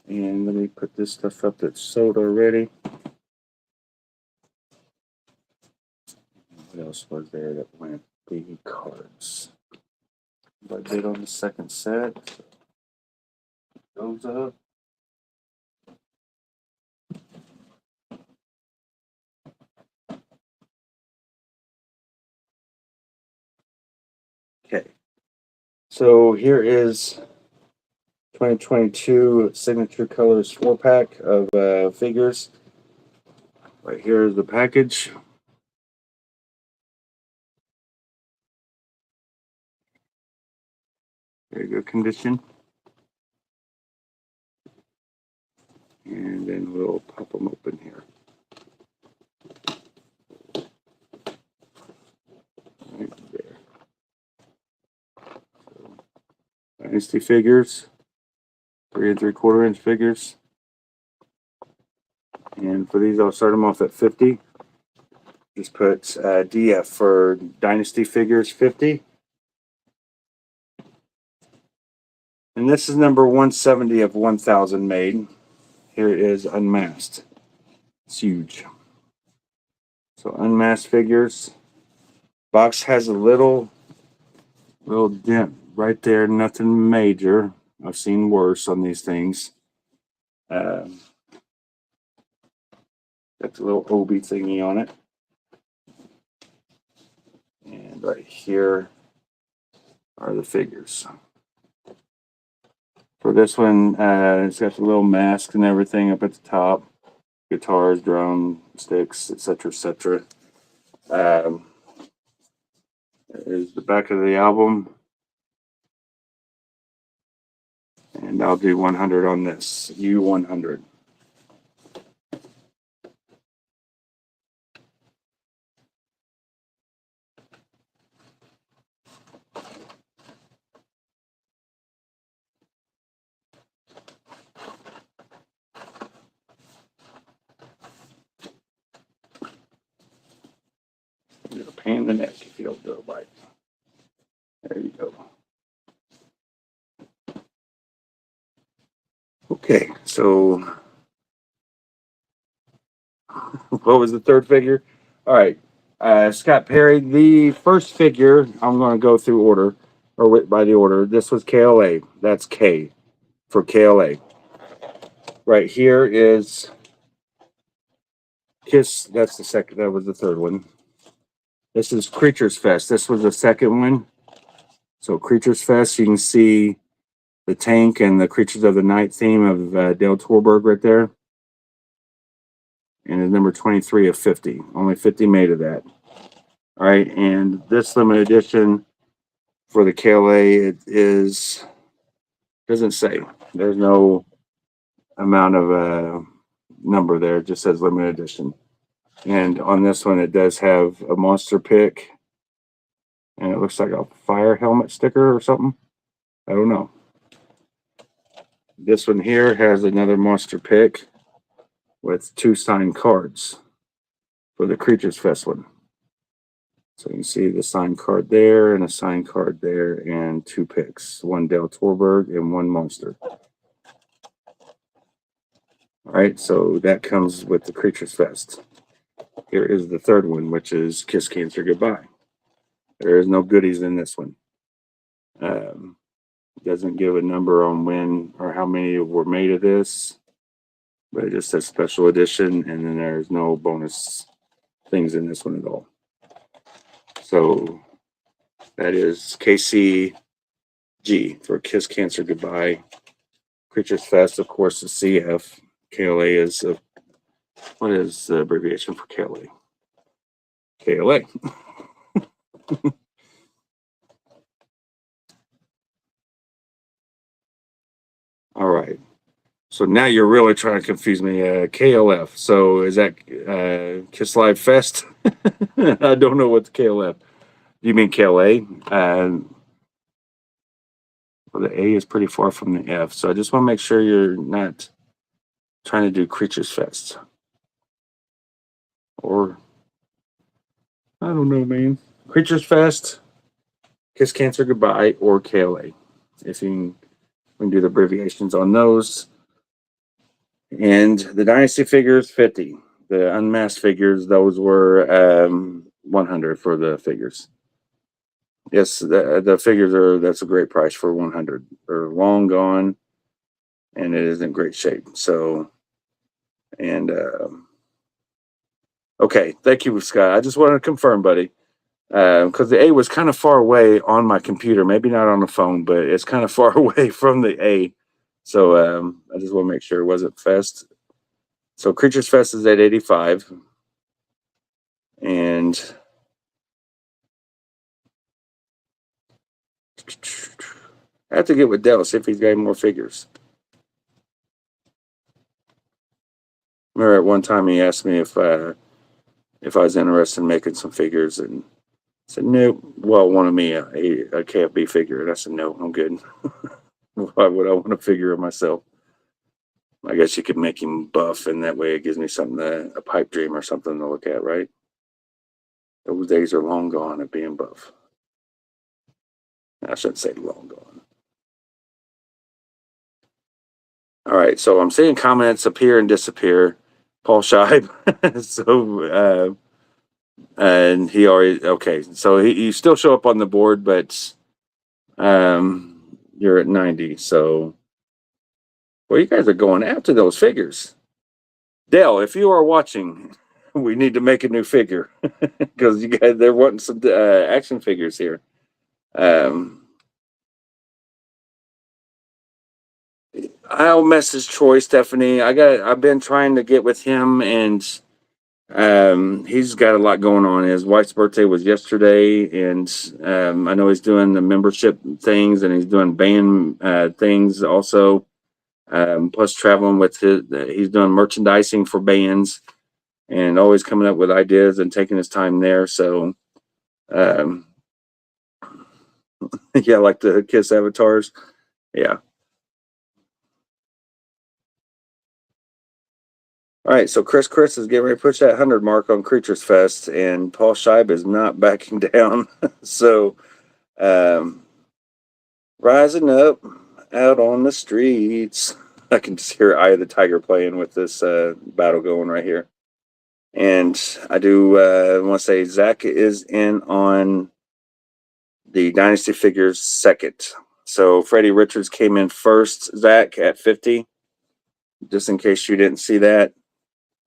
And let me put this stuff up that's sold already. What else was there that went? The cards. I did on the second set. Those up. Okay. So here is 2022 Signature Colors 4-pack of figures. Right here is the package. Very good condition. And then we'll pop them open here. Right there. So, Dynasty figures. 3 3/4 inch figures. And for these, I'll start them off at 50. Just put DF for Dynasty figures 50. And this is number 170 of 1,000 made. Here it is unmasked. It's huge. So unmasked figures. Box has a little dent right there. Nothing major. I've seen worse on these things. Got the little Obi thingy on it. And right here are the figures. For this one, it's got the little mask and everything up at the top. Guitars, drum sticks, etc., etc. There's the back of the album. And I'll do 100 on this. U100. A pain in the neck if you don't do it right. There you go. Okay, so what was the third figure? All right, Scott Perry. The first figure, I'm going to go through order, or by the order. This was KLA. That's K for KLA. Right here is Kiss. That's the second. That was the third one. This is Creatures Fest. This was the second one. So Creatures Fest, you can see the tank and the Creatures of the Night theme of Dale Torberg right there. And it's number 23 of 50. Only 50 made of that. All right, and this limited edition for the KLA, it is, doesn't say. There's no amount of number there. It just says limited edition. And on this one, it does have a monster pick. And it looks like a fire helmet sticker or something. I don't know. This one here has another monster pick with 2 signed cards for the Creatures Fest one. So you can see the signed card there and a signed card there and 2 picks. 1 Dale Torberg and 1 monster. All right, so that comes with the Creatures Fest. Here is the third one, which is Kiss Cancer Goodbye. There is no goodies in this one. Doesn't give a number on when or how many were made of this, but it just says special edition, and then there's no bonus things in this one at all. So that is KCG for Kiss Cancer Goodbye. Creatures Fest, of course, the CF. KLA is what is the abbreviation for KLA? KLA. All right. So now you're really trying to confuse me. KLF. So is that Kiss Live Fest? I don't know what the KLF. You mean KLA? Well, the A is pretty far from the F. So I just want to make sure you're not trying to do Creatures Fest. Or, I don't know, man. Creatures Fest, Kiss Cancer Goodbye, or KLA. if you we can do the abbreviations on those. And the Dynasty figures, 50. The unmasked figures, those were 100 for the figures. Yes, the figures are, that's a great price for 100. They're long gone and it is in great shape. So, and okay, thank you, Scott. I just wanted to confirm, buddy, because the A was kind of far away on my computer, maybe not on the phone, but it's kind of far away from the A. So I just want to make sure it wasn't Fest. So Creatures Fest is at 85. And I have to get with Dell, see if he's got any more figures. Remember at one time he asked me if I was interested in making some figures, and I said no. Well, wanted me a KFB figure, and I said no, I'm good. Why would I want a figure of myself? I guess you could make him buff, and that way it gives me something a pipe dream or something to look at, right? Those days are long gone of being buff. I shouldn't say long gone. All right, so I'm seeing comments appear and disappear. Paul Scheib. So, and he already, okay. So you still show up on the board, but you're at 90. So, well, you guys are going after those figures. Dale, if you are watching, we need to make a new figure because you guys, they're wanting some action figures here. I'll message Troy, Stephanie. I've been trying to get with him, and he's got a lot going on. His wife's birthday was yesterday, and I know he's doing the membership things, and he's doing band things also. Plus traveling with he's doing merchandising for bands, and always coming up with ideas and taking his time there. So, yeah, like the Kiss avatars, yeah. All right, so Chris is getting ready to push that 100 mark on Creatures Fest, and Paul Scheib is not backing down. So, rising up out on the streets. I can just hear Eye of the Tiger playing with this battle going right here. And I do want to say Zach is in on the Dynasty figures second. So Freddie Richards came in first, Zach, at 50, just in case you didn't see that.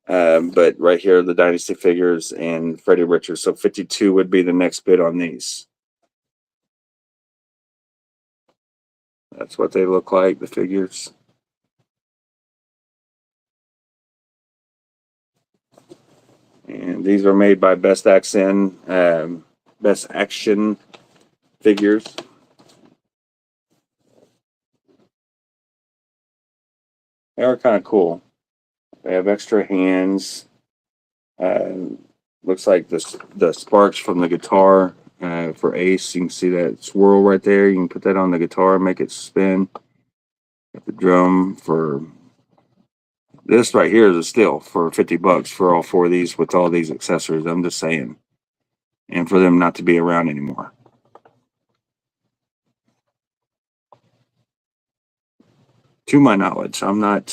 But right here, the Dynasty figures and Freddie Richards. So 52 would be the next bid on these. That's what they look like, the figures. And these are made by Best Action Figures. They are kind of cool. They have extra hands. Looks like the sparks from the guitar for Ace. You can see that swirl right there. You can put that on the guitar and make it spin. Got the drum for this right here is a steal for $50 for all four of these with all these accessories. I'm just saying. And for them not to be around anymore. To my knowledge, I'm not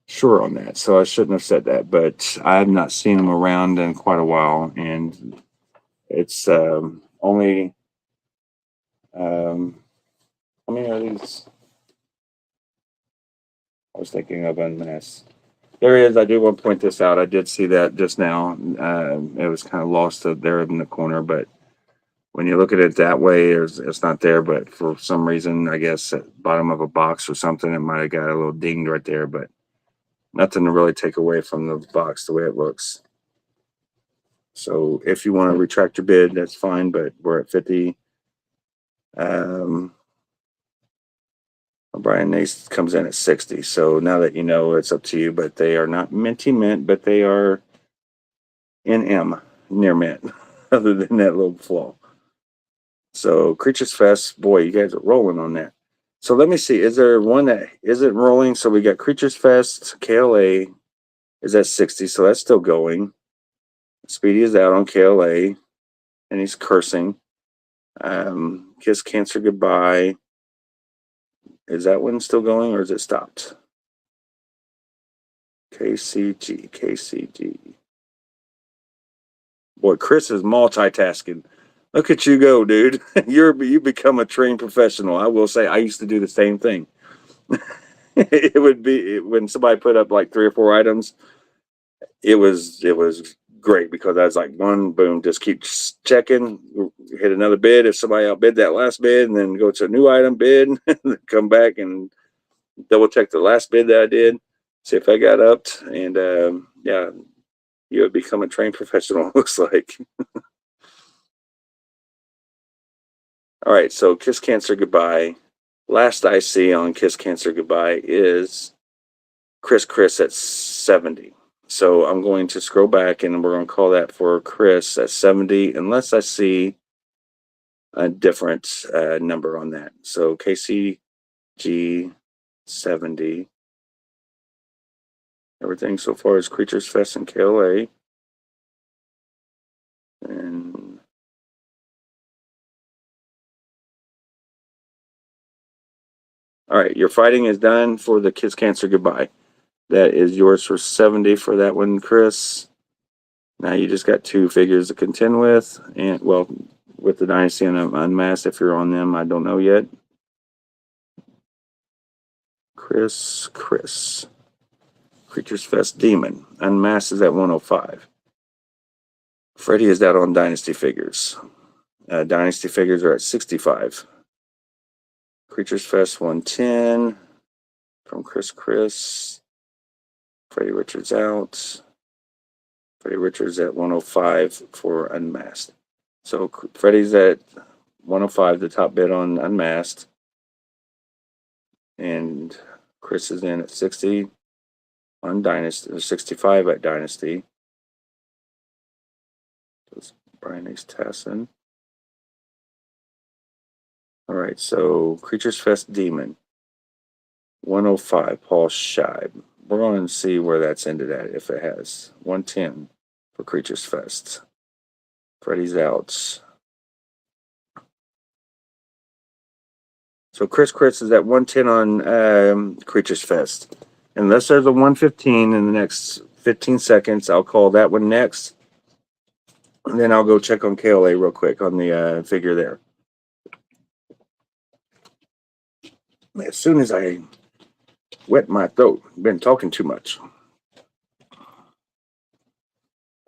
sure on that, so I shouldn't have said that, but I have not seen them around in quite a while, and it's only how many are these? I was thinking of unmasked. There is. I do want to point this out. I did see that just now. It was kind of lost there in the corner, but when you look at it that way, it's not there. But for some reason, I guess at the bottom of a box or something, it might have got a little dinged right there. But nothing to really take away from the box the way it looks. So if you want to retract your bid, that's fine. But we're at 50. Brian Nace comes in at 60. So now that you know, it's up to you. But they are not minty mint, but they are NM, near mint, other than that little flaw. So Creatures Fest, boy, you guys are rolling on that. So let me see. Is there one that isn't rolling? So we got Creatures Fest, KLA is at 60. So that's still going. Speedy is out on KLA, and he's cursing. Kiss Cancer Goodbye. Is that one still going or is it stopped? KCG. Boy, Chris is multitasking. Look at you go, dude. You become a trained professional. I will say I used to do the same thing. It would be when somebody put up like 3 or 4 items, it was great because I was like, one, boom, just keep checking, hit another bid if somebody outbid that last bid, and then go to a new item bid, come back and double check the last bid that I did, see if I got upped, and yeah, you have become a trained professional, looks like. All right, so Kiss Cancer Goodbye. Last I see on Kiss Cancer Goodbye is Chris at 70. So I'm going to scroll back and we're going to call that for Chris at 70, unless I see a different number on that. So KCG 70. Everything so far is Creatures Fest and KLA. And all right, your fighting is done for the Kiss Cancer Goodbye. That is yours for 70 for that one, Chris. Now you just got 2 figures to contend with, and well, with the Dynasty and Unmasked, if you're on them, I don't know yet. Chris. Creatures Fest Demon. Unmasked is at 105. Freddy is out on Dynasty figures. Dynasty figures are at 65. Creatures Fest 110 from Chris. Freddie Richards out. Freddie Richards at 105 for Unmasked. So Freddie's at 105, the top bid on Unmasked. And Chris is in at 60 on Dynasty, or 65 at Dynasty. That's Brian Ace Tassin. All right, so Creatures Fest Demon. 105, Paul Scheib. We're going to see where that's ended at, if it has. 110 for Creatures Fest. Freddy's out. So Chris is at 110 on Creatures Fest. Unless there's a 115 in the next 15 seconds, I'll call that one next. And then I'll go check on KLA real quick on the figure there. As soon as I wet my throat, been talking too much.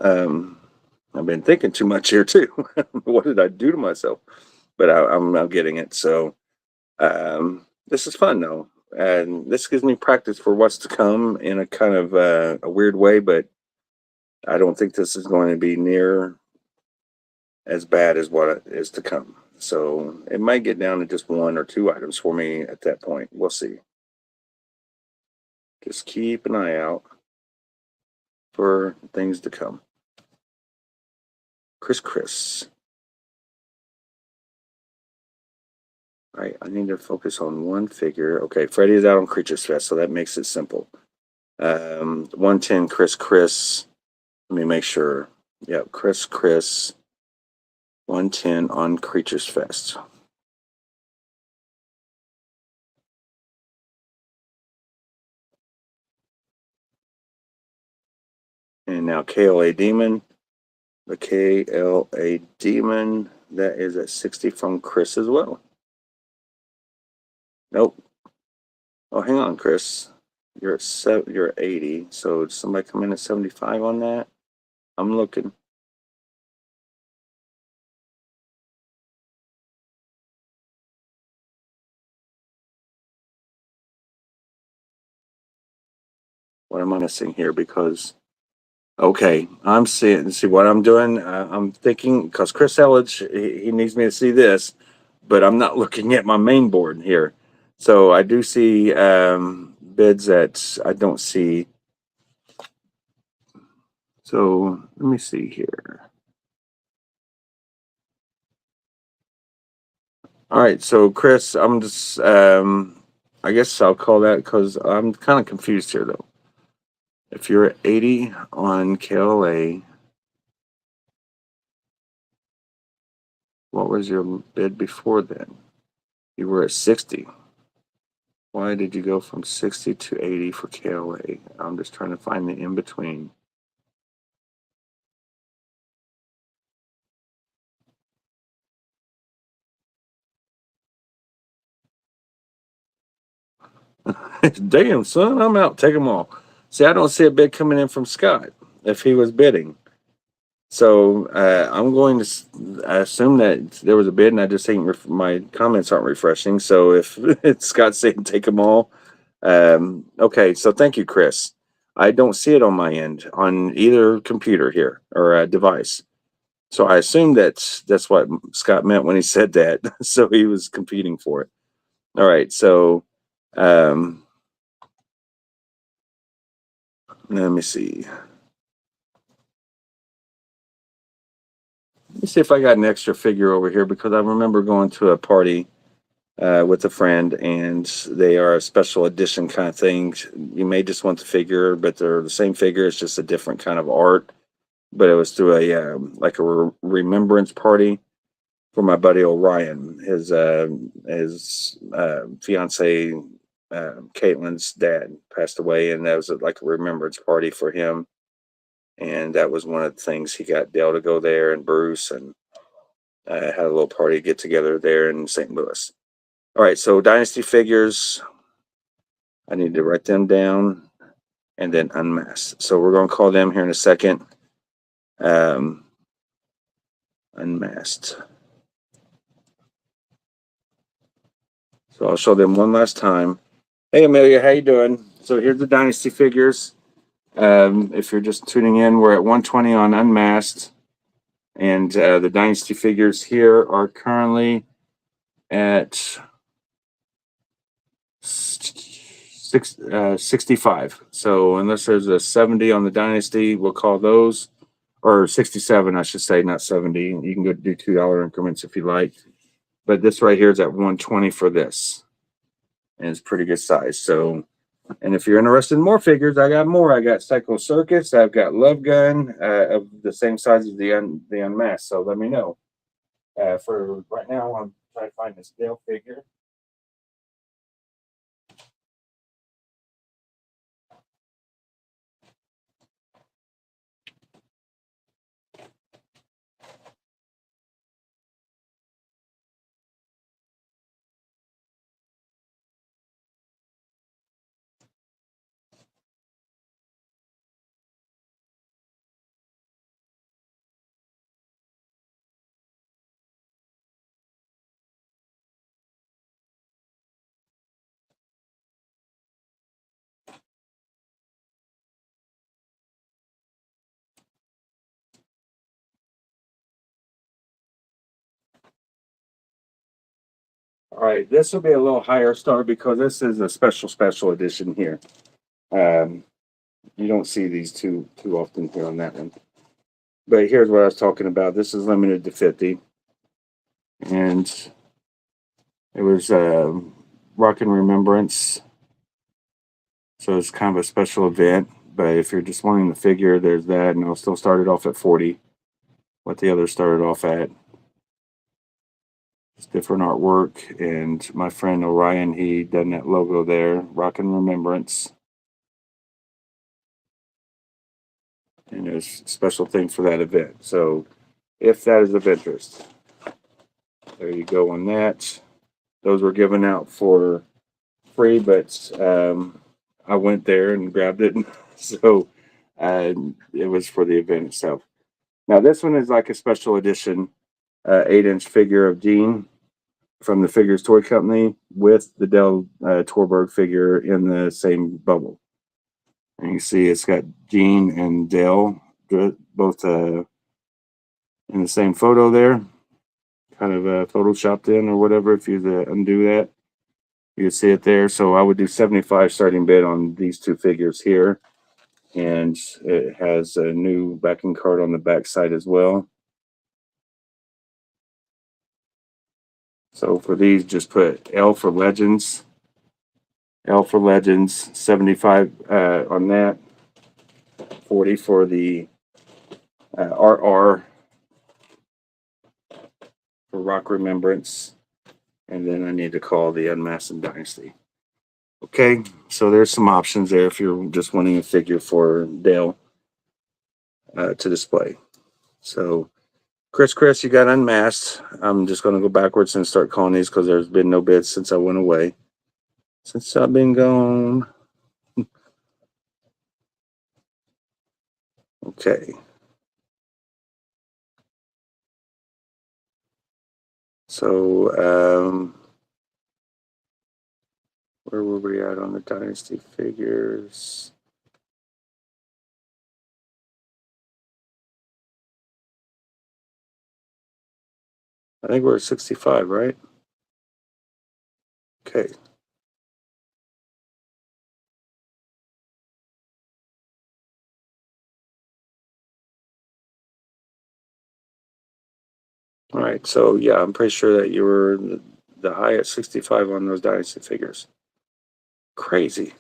I've been thinking too much here too. What did I do to myself? But I'm getting it. So this is fun though, and this gives me practice for what's to come in a kind of a weird way. But I don't think this is going to be near as bad as what is to come. So it might get down to just 1 or 2 items for me at that point. We'll see. Just keep an eye out for things to come. Chris. All right, I need to focus on one figure. Okay, Freddy is out on Creatures Fest, so that makes it simple. 110 Chris. Let me make sure. Yep, Chris. 110 on Creatures Fest. And now KLA Demon. The KLA Demon, that is at 60 from Chris as well. Nope. Oh, hang on, Chris. You're at 80. So did somebody come in at 75 on that? I'm looking. What am I missing here? Because okay, I'm seeing. See what I'm doing. I'm thinking because Chris Elledge, he needs me to see this, but I'm not looking at my main board here. So I do see bids that I don't see. So let me see here. All right, so Chris, I'm just. I guess I'll call that because I'm kind of confused here though. If you're at 80 on KLA, What was your bid before then? You were at 60. Why did you go from 60 to 80 for KOA? I'm just trying to find the in between. Damn, son, I'm out. Take them all. See, I don't see a bid coming in from Scott if he was bidding. So I'm going to assume that there was a bid, and I just think my comments aren't refreshing. So if Scott's saying take them all, okay. So thank you, Chris. I don't see it on my end on either computer here or device. So I assume that's what Scott meant when he said that. So he was competing for it. All right. So let me see. Let me see if I got an extra figure over here because I remember going to a party with a friend, and they are a special edition kind of thing. You may just want the figure, but they're the same figure. It's just a different kind of art. But it was through a like a remembrance party for my buddy Orion. His fiance Caitlin's dad passed away, and that was like a remembrance party for him. And that was one of the things he got Dale to go there, and Bruce, and had a little party get together there in St. Louis. All right, so Dynasty figures, I need to write them down and then unmasked. So we're going to call them here in a second. Unmasked. So I'll show them one last time. Hey, Amelia, how you doing? So here's the Dynasty figures. If you're just tuning in, we're at 120 on unmasked. And the Dynasty figures here are currently at 65. So unless there's a 70 on the Dynasty, we'll call those, or 67, I should say, not 70. You can go do $2 increments if you like. But this right here is at 120 for this. And it's pretty good size. So, and if you're interested in more figures, I got more. I got Psycho Circus. I've got Love Gun of the same size as the Unmasked. So let me know. For right now, I'm trying to find this Dale figure. All right, this will be a little higher star because this is a special edition here. You don't see these too often here on that one. But here's what I was talking about. This is limited to 50. And it was Rock and Remembrance. So it's kind of a special event. But if you're just wanting the figure, there's that. And I'll still start it off at 40. What the others started off at. It's different artwork. And my friend Orion, he done that logo there. Rock and Remembrance. And there's a special thing for that event. So if that is of interest, there you go on that. Those were given out for free, but I went there and grabbed it. So it was for the event itself. Now this one is like a special edition 8-inch figure of Gene from the Figures Toy Company with the Dale Torberg figure in the same bubble. And you see it's got Gene and Dale both in the same photo there. Kind of photoshopped in or whatever. If you undo that, you can see it there. So I would do 75 starting bid on these two figures here. And it has a new backing card on the back side as well. So for these, just put L for Legends. L for Legends, 75 on that. 40 for the RR. for Rock Remembrance, and then I need to call the Unmasked Dynasty. Okay, so there's some options there if you're just wanting a figure for Dale to display. So, Chris, you got Unmasked. I'm just going to go backwards and start calling these because there's been no bids since I went away. Since I've been gone. Okay. So, where were we at on the Dynasty figures? I think we're at 65, right? Okay. All right. So, yeah, I'm pretty sure that you were the high at 65 on those Dynasty figures. Crazy.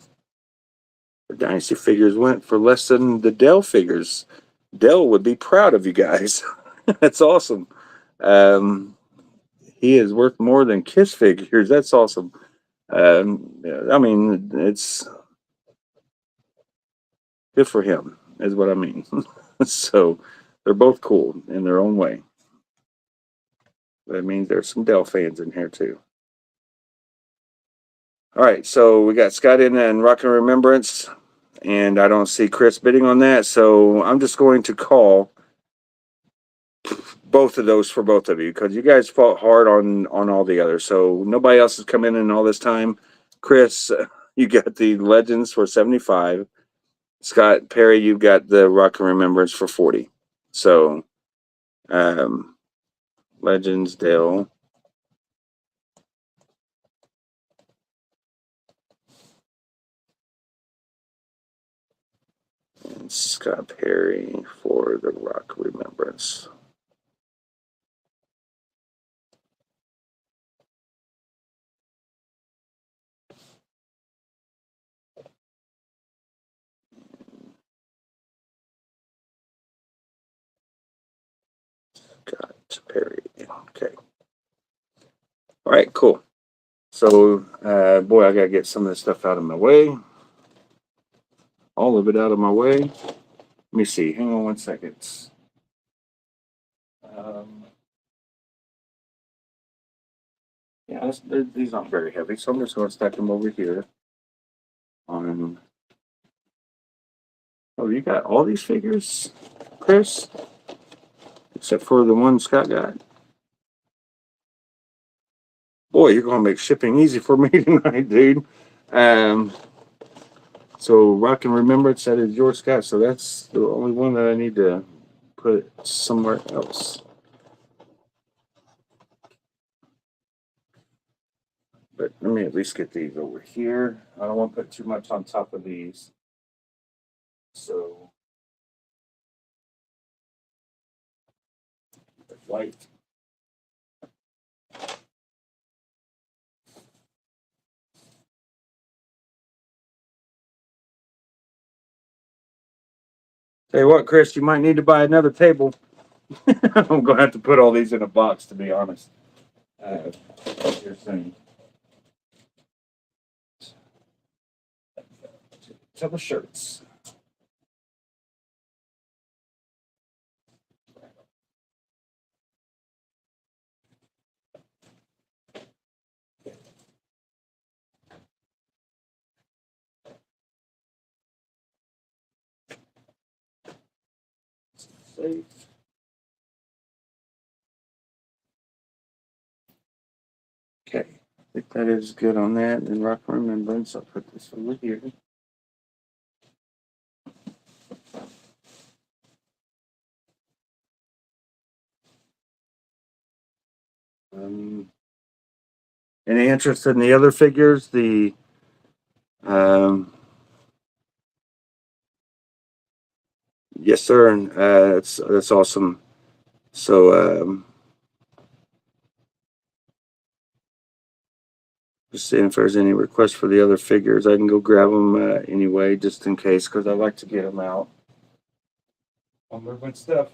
The Dynasty figures went for less than the Dell figures. Dell would be proud of you guys. That's awesome. He is worth more than Kiss figures. That's awesome. I mean, it's good for him, is what I mean. So they're both cool in their own way. That means there's some Dell fans in here too. All right, so we got Scott in and Rock and Remembrance, and I don't see Chris bidding on that, so I'm just going to call both of those for both of you because you guys fought hard on all the others. So nobody else has come in all this time. Chris, you got the Legends for 75. Scott Perry, you got the Rock and Remembrance for 40. So, Legends, Dale. And Scott Perry for the Rock Remembrance. Scott Perry. Okay. All right, cool. So, boy, I got to get some of this stuff out of my way. All of it out of my way. Let me see. Hang on 1 second. Yeah, these aren't very heavy, so I'm just going to stack them over here. Oh, you got all these figures, Chris? Except for the one Scott got. Boy, you're going to make shipping easy for me tonight, dude. So Rock and Remembrance, that is your Scott. So that's the only one that I need to put somewhere else. But let me at least get these over here. I don't want to put too much on top of these. So, white. Tell you what, Chris, you might need to buy another table. I'm going to have to put all these in a box, to be honest. You're saying. Couple shirts. Safe. Okay, I think that is good on that. And Rock Remembrance, I'll put this over here. Any interest in the other figures? The yes, sir, and that's awesome. So just seeing if there's any requests for the other figures. I can go grab them anyway, just in case, because I like to get them out. I'm moving stuff.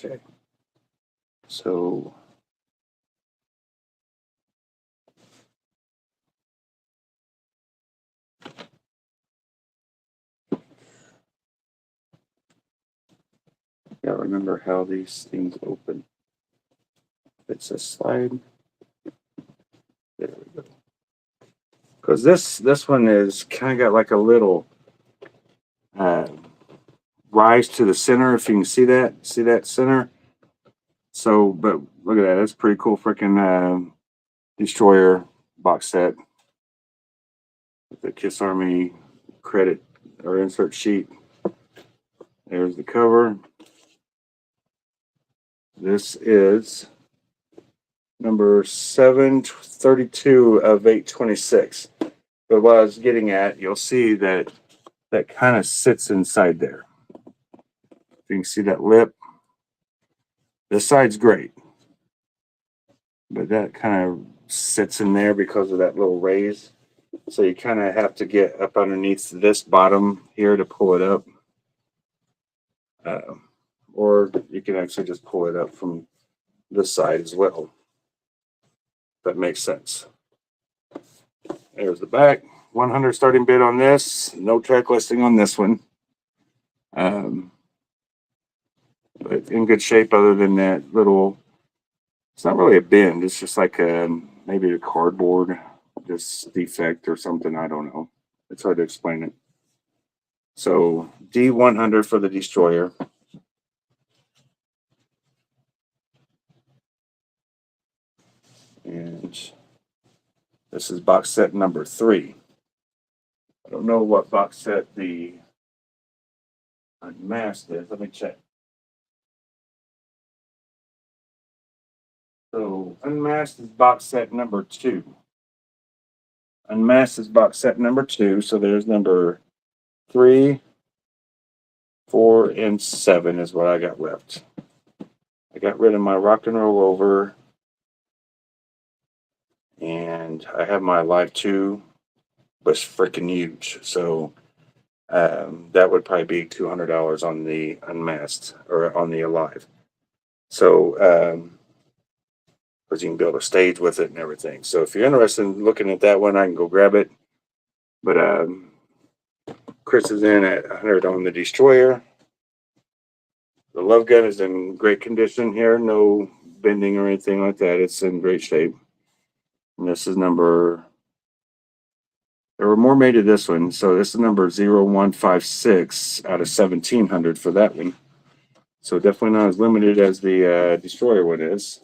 Okay. So gotta remember how these things open. It's a slide. There we go. Because this one is kind of got like a little rise to the center. If you can see that center. So, but look at that. That's pretty cool. Freaking Destroyer box set with the Kiss Army credit or insert sheet. There's the cover. This is number 732 of 826. But what I was getting at, you'll see that that kind of sits inside there. You can see that lip. This side's great, but that kind of sits in there because of that little raise. So you kind of have to get up underneath this bottom here to pull it up. Or you can actually just pull it up from this side as well. That makes sense. There's the back. 100 starting bid on this. No track listing on this one. But in good shape other than that little, it's not really a bend. It's just like maybe a cardboard just defect or something. I don't know. It's hard to explain it. So D100 for the Destroyer. And this is box set number 3. I don't know what box set the Unmasked is. Let me check. So Unmasked is box set number 2. Unmasked is box set number 2. So there's number 3, 4, and 7 is what I got left. I got rid of my Rock and Roll Over. And I have my Live 2, but it's freaking huge. So that would probably be $200 on the Unmasked or on the Alive. So, because you can build a stage with it and everything. So if you're interested in looking at that one, I can go grab it. But Chris is in at 100 on the Destroyer. The Love Gun is in great condition here. No bending or anything like that. It's in great shape. And this is number, there were more made of this one. So this is number 0156 out of 1700 for that one. So definitely not as limited as the Destroyer one is.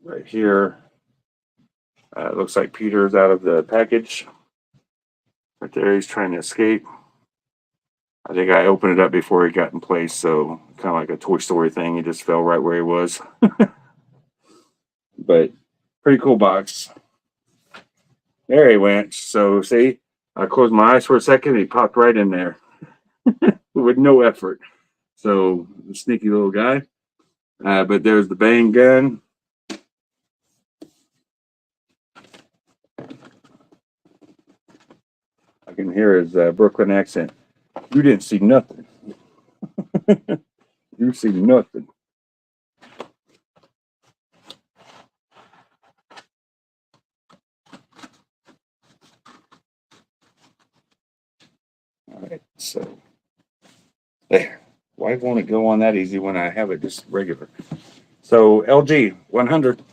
Right here, it looks like Peter's out of the package. Right there, he's trying to escape. I think I opened it up before he got in place. So kind of like a Toy Story thing. He just fell right where he was. But pretty cool box. There he went. So see, I closed my eyes for a second. He popped right in there with no effort. So sneaky little guy. But there's the Bang gun. I can hear his Brooklyn accent. You didn't see nothing. You see nothing. All right, so there. Why won't it go on that easy when I have it just regular? So LG 100.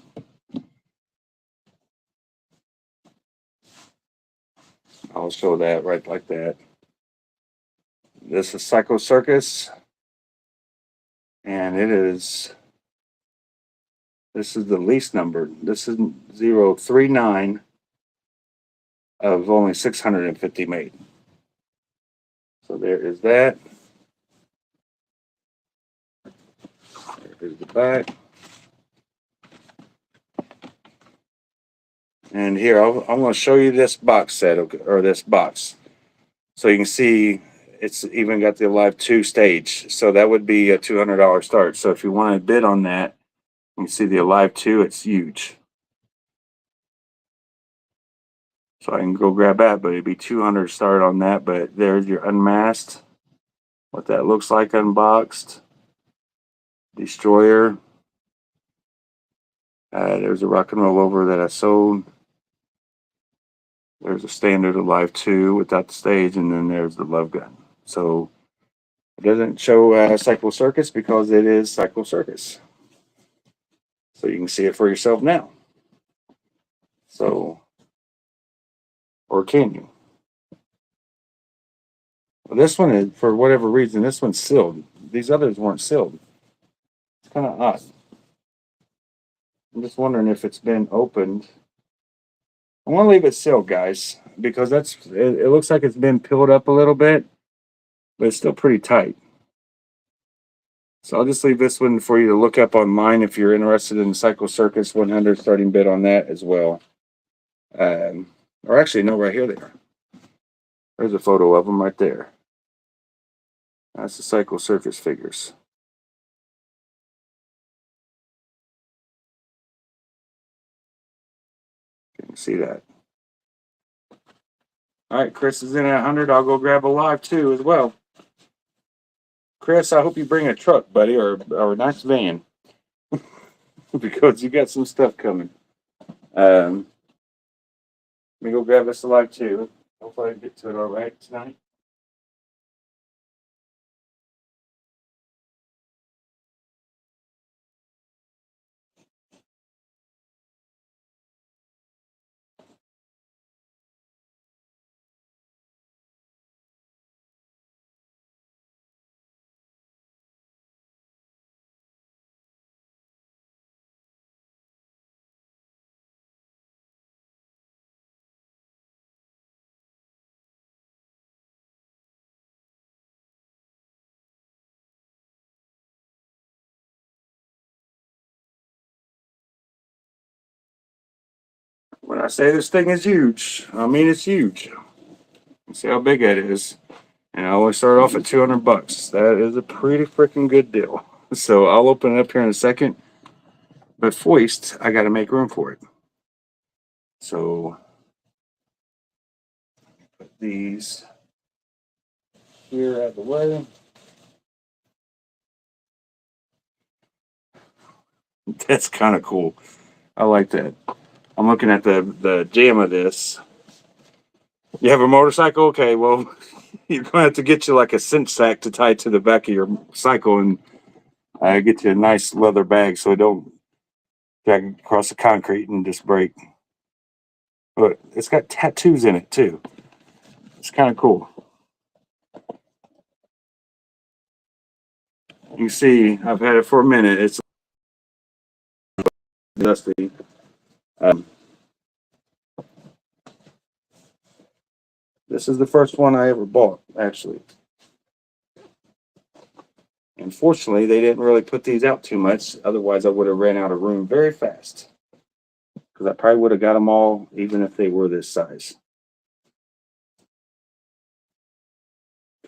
I'll show that right like that. This is Psycho Circus. And this is the least number. This is 039 of only 650 made. So there is that. There's the back. And here, I'm going to show you this box set, or this box. So you can see it's even got the Alive 2 stage. So that would be a $200 start. So if you want to bid on that, you can see the Alive 2, it's huge. So I can go grab that, but it'd be $200 start on that. But there's your Unmasked. what that looks like unboxed. Destroyer. There's a rock and roll over that I sold. There's a standard Alive 2 without the stage, and then there's the Love Gun. So it doesn't show Cycle Circus because it is Cycle Circus. So you can see it for yourself now. So, or can you? Well, this one is, for whatever reason, this one's sealed. These others weren't sealed. It's kind of odd. I'm just wondering if it's been opened. I want to leave it sealed, guys, because it looks like it's been peeled up a little bit, but it's still pretty tight. So I'll just leave this one for you to look up on mine if you're interested in Cycle Circus 100 starting bid on that as well. Or actually, no, right here they are. There's a photo of them right there. That's the Cycle Circus figures. You can see that. All right, Chris is in at 100. I'll go grab Alive 2 as well. Chris, I hope you bring a truck, buddy, or a nice van. Because you got some stuff coming. Let me go grab us Alive 2. Hopefully I get to it all right tonight. When I say this thing is huge, I mean it's huge. See how big that is. And I always start off at 200 bucks. That is a pretty freaking good deal. So I'll open it up here in a second. But foist, I got to make room for it. So put these here out of the way. That's kind of cool. I like that. I'm looking at the jam of this. You have a motorcycle? Okay, well, you're going to have to get you like a cinch sack to tie to the back of your cycle and get you a nice leather bag so it don't drag across the concrete and just break. But it's got tattoos in it too. It's kind of cool. You can see I've had it for a minute. It's dusty. This is the first one I ever bought, actually. Unfortunately, they didn't really put these out too much. Otherwise, I would have ran out of room very fast. Because I probably would have got them all, even if they were this size.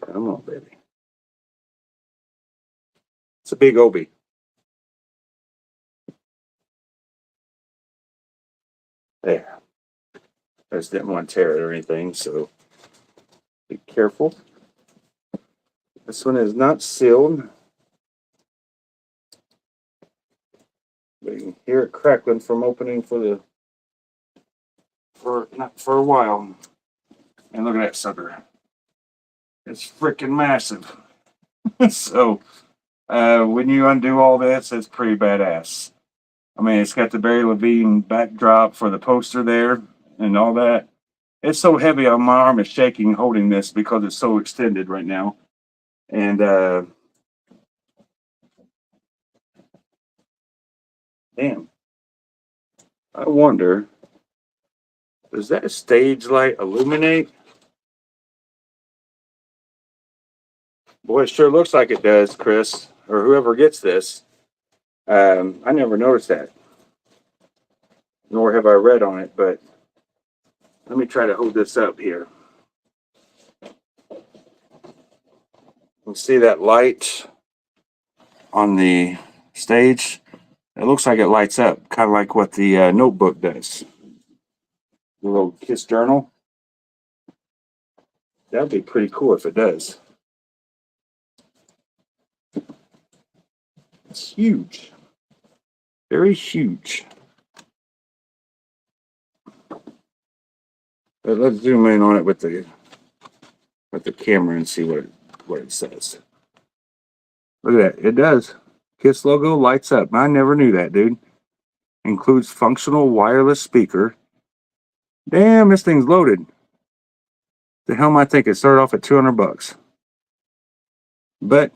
Come on, baby. It's a big Obi. There. I just didn't want to tear it or anything, so be careful. This one is not sealed. But you can hear it crackling from opening for a while. And look at that sucker. It's freaking massive. So when you undo all this, it's pretty badass. I mean, it's got the Barry Levine backdrop for the poster there and all that. It's so heavy, my arm is shaking holding this because it's so extended right now. And damn, I wonder, does that stage light illuminate? Boy, it sure looks like it does, Chris, or whoever gets this. I never noticed that, nor have I read on it, but let me try to hold this up here. You see that light on the stage? It looks like it lights up, kind of like what the notebook does. The little Kiss journal. That'd be pretty cool if it does. It's huge. Very huge. But let's zoom in on it with the camera and see what it says. Look at that. It does. KISS logo lights up. I never knew that, dude. Includes functional wireless speaker. Damn, this thing's loaded. The hell am I thinking? It started off at $200. But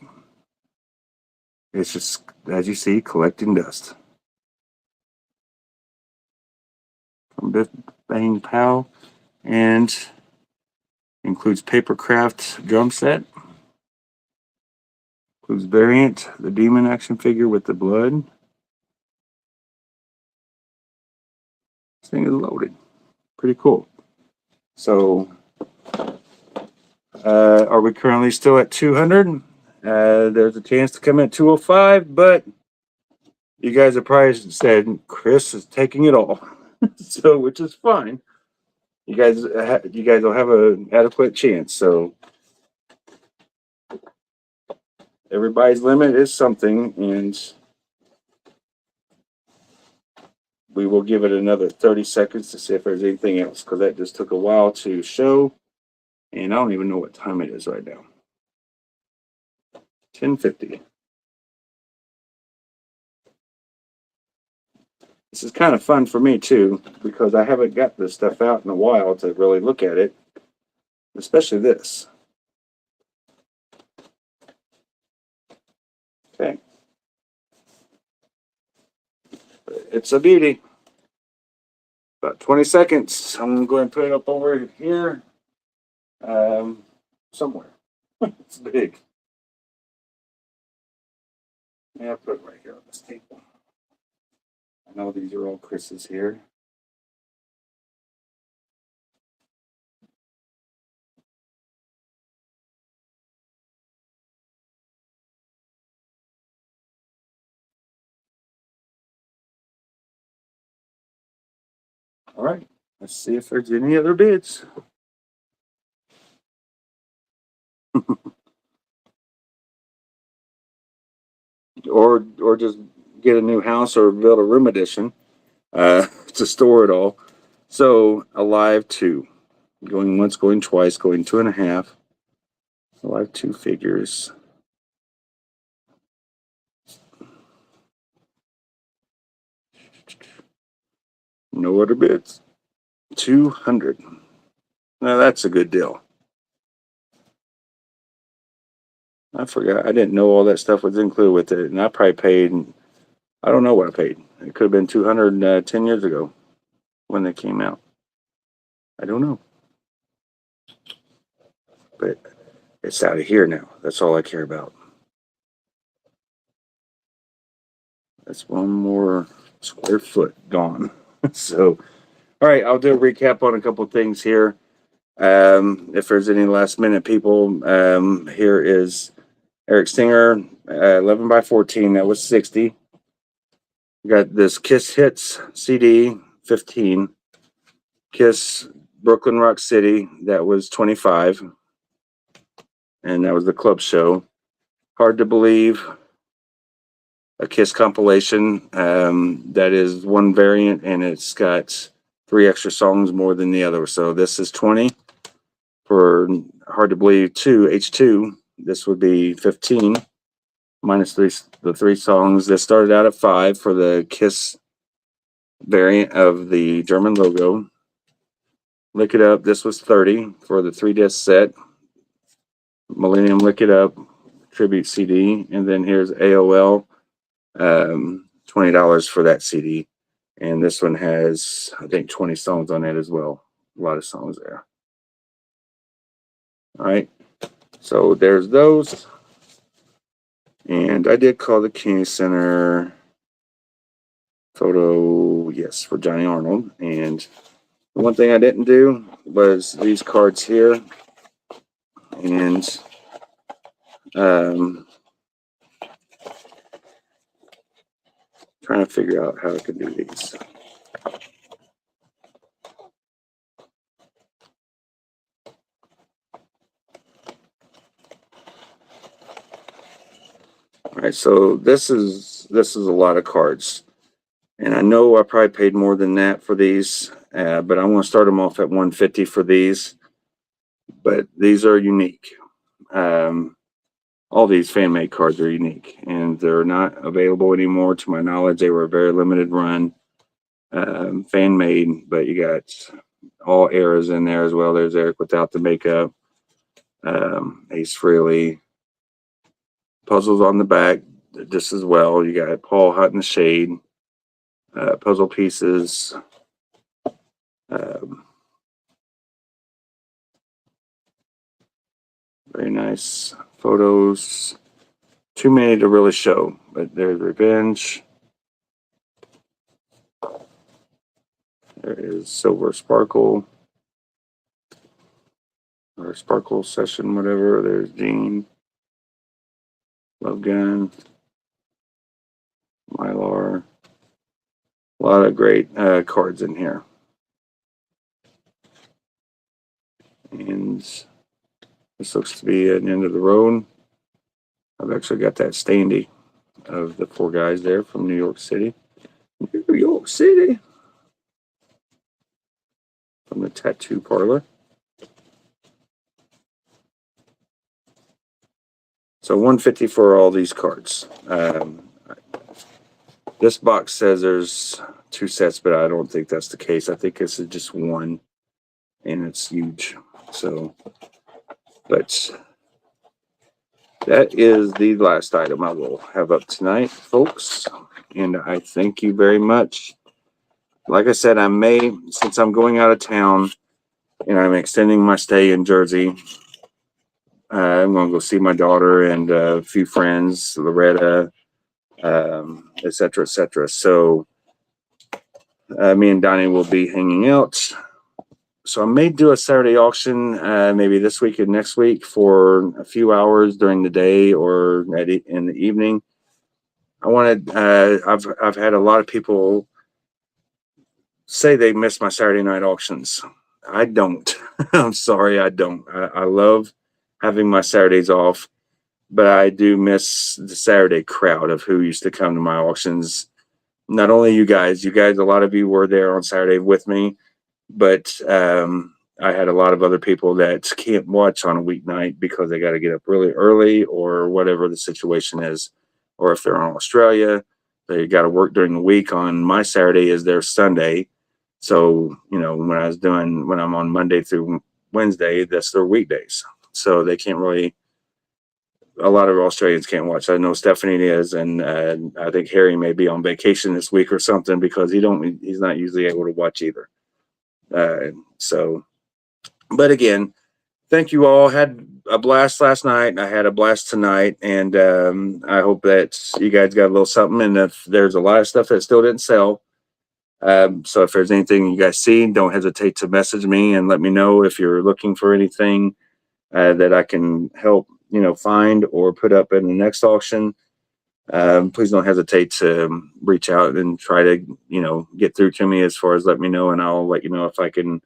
it's just, as you see, collecting dust. From Biff Bang Pow. And includes Papercraft drum set. Includes variant, the demon action figure with the blood. This thing is loaded. Pretty cool. So, are we currently still at 200? There's a chance to come at 205, but you guys have probably said Chris is taking it all, so which is fine. You guys will have an adequate chance. So everybody's limit is something, and we will give it another 30 seconds to see if there's anything else, because that just took a while to show, and I don't even know what time it is right now. 10:50. This is kind of fun for me too, because I haven't got this stuff out in a while to really look at it, especially this. Okay. It's a beauty. About 20 seconds. I'm going to put it up over here. Somewhere. It's big. Yeah, I'll put it right here on this table. I know these are all Chris's here. All right, let's see if there's any other bids. or just get a new house or build a room addition to store it all. So Alive 2, going once, going twice, going 2.5. Alive 2 figures. No other bids. 200. Now that's a good deal. I forgot. I didn't know all that stuff was included with it, and I probably paid. I don't know what I paid. It could have been 200 10 years ago when they came out. I don't know, but it's out of here now. That's all I care about. That's one more square foot gone. So, all right, I'll do a recap on a couple of things here. If there's any last minute people, here is Eric Singer, 11 by 14. That was 60. Got this Kiss Hits CD, 15. Kiss Brooklyn Rock City, that was 25. And that was the club show. Hard to Believe, a Kiss compilation. That is one variant, and it's got 3 extra songs more than the other. So this is 20. For Hard to Believe 2, H2, this would be 15 minus the 3 songs. That started out at 5 for the Kiss variant of the German logo. Lick It Up, this was 30 for the 3-disc set. Millennium Lick It Up tribute CD, and then here's AOL, $20 for that CD. And this one has, I think, 20 songs on it as well. A lot of songs there. All right, so there's those. And I did call the Kennedy Center photo, yes, for Johnny Arnold. And the one thing I didn't do was these cards here. And trying to figure out how I could do these. All right, so this is a lot of cards, and I know I probably paid more than that for these, but I want to start them off at 150 for these. But these are unique. All these fan made cards are unique, and they're not available anymore. To my knowledge, they were a very limited run, fan made. But you got all eras in there as well. There's Eric without the makeup, Ace Frehley, puzzles on the back just as well. You got Paul Hot in the Shade, puzzle pieces. Very nice photos. Too many to really show, but there's Revenge. There is Silver Sparkle. Or Sparkle Session, whatever. There's Gene. Love Gun. Mylar. A lot of great cards in here. And this looks to be an end of the road. I've actually got that standee of the 4 guys there from New York City. New York City. From the tattoo parlor. So 150 for all these cards. This box says there's 2 sets, but I don't think that's the case. I think this is just one, and it's huge. So, but that is the last item I will have up tonight, folks. And I thank you very much. Like I said, I may, since I'm going out of town and I'm extending my stay in Jersey, I'm going to go see my daughter and a few friends, Loretta, et cetera, et cetera. So me and Donnie will be hanging out. So I may do a Saturday auction, maybe this week and next week for a few hours during the day or in the evening. I wanted, I've had a lot of people say they miss my Saturday night auctions. I don't. I'm sorry, I don't. I love having my Saturdays off, but I do miss the Saturday crowd of who used to come to my auctions. Not only you guys, a lot of you were there on Saturday with me, but I had a lot of other people that can't watch on a weeknight because they got to get up really early or whatever the situation is. Or if they're in Australia, they got to work during the week. On my Saturday is their Sunday. So, you know, when I'm on Monday through Wednesday, that's their weekdays. So they can't really, a lot of Australians can't watch. I know Stephanie is, and I think Harry may be on vacation this week or something because he's not usually able to watch either. So, but again, thank you all. Had a blast last night. I had a blast tonight, and I hope that you guys got a little something. And if there's a lot of stuff that still didn't sell, so if there's anything you guys see, don't hesitate to message me and let me know if you're looking for anything that I can help, find or put up in the next auction. Please don't hesitate to reach out and try to, get through to me as far as let me know, and I'll let you know if I can.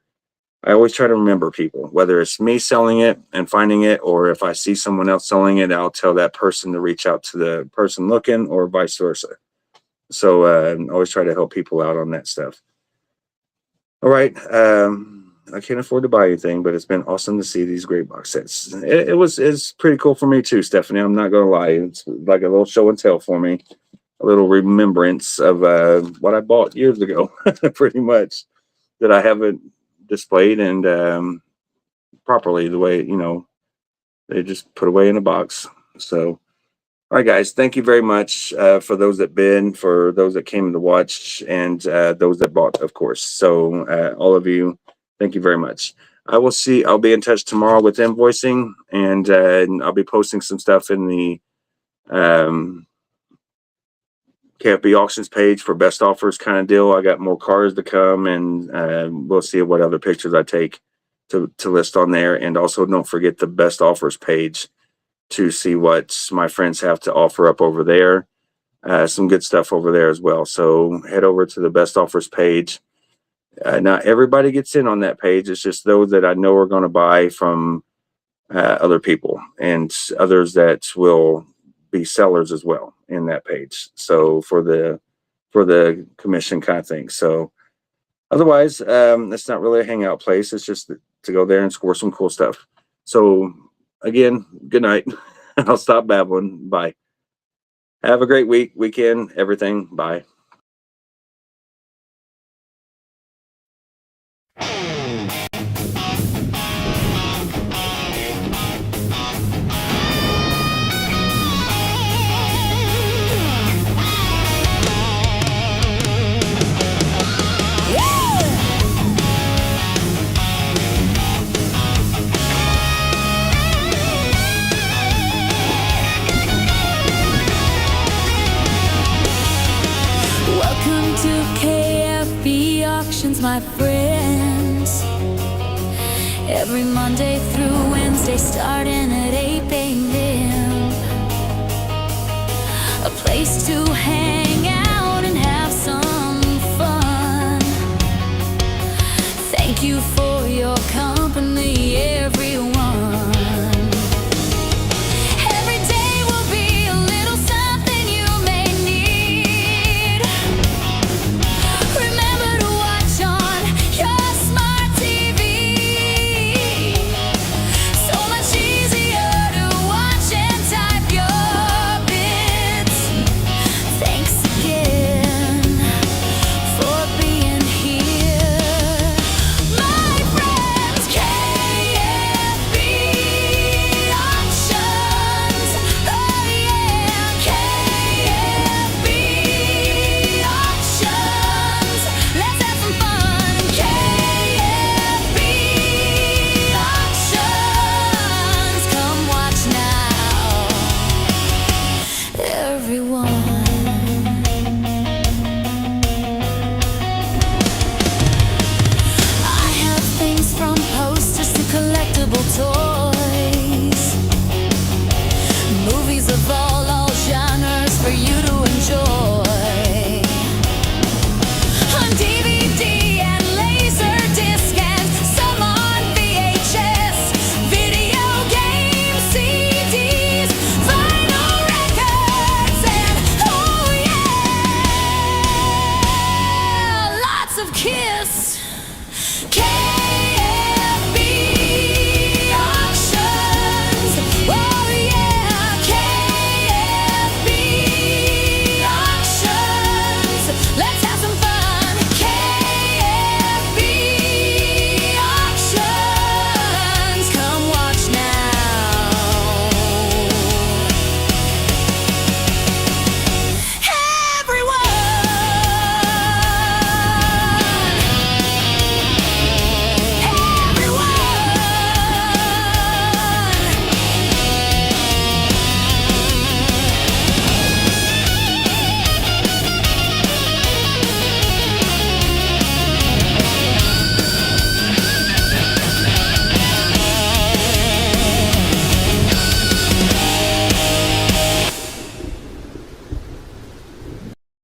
I always try to remember people, whether it's me selling it and finding it, or if I see someone else selling it, I'll tell that person to reach out to the person looking, or vice versa. So I always try to help people out on that stuff. All right. I can't afford to buy anything, but it's been awesome to see these great box sets. It's pretty cool for me too, Stephanie. I'm not gonna lie. It's like a little show and tell for me, a little remembrance of what I bought years ago, pretty much, that I haven't displayed and properly the way they just put away in a box. So, all right, guys, thank you very much for those that bid, for those that came to watch, and those that bought, of course. So, all of you. Thank you very much. I'll be in touch tomorrow with invoicing, and I'll be posting some stuff in the KFB auctions page for best offers kind of deal. I got more cars to come, and we'll see what other pictures I take to list on there. And also don't forget the best offers page to see what my friends have to offer up over there. Some good stuff over there as well. So head over to the best offers page. Not everybody gets in on that page. It's just those that I know are going to buy from other people, and others that will be sellers as well in that page. So for the commission kind of thing. So otherwise, it's not really a hangout place. It's just to go there and score some cool stuff. So again, good night. I'll stop babbling. Bye. Have a great weekend, everything. Bye. Welcome to KFB Auctions, my friends. Every Monday through Wednesday, starting at 8 a.m. A place to hang out and have some fun. Thank you for your company.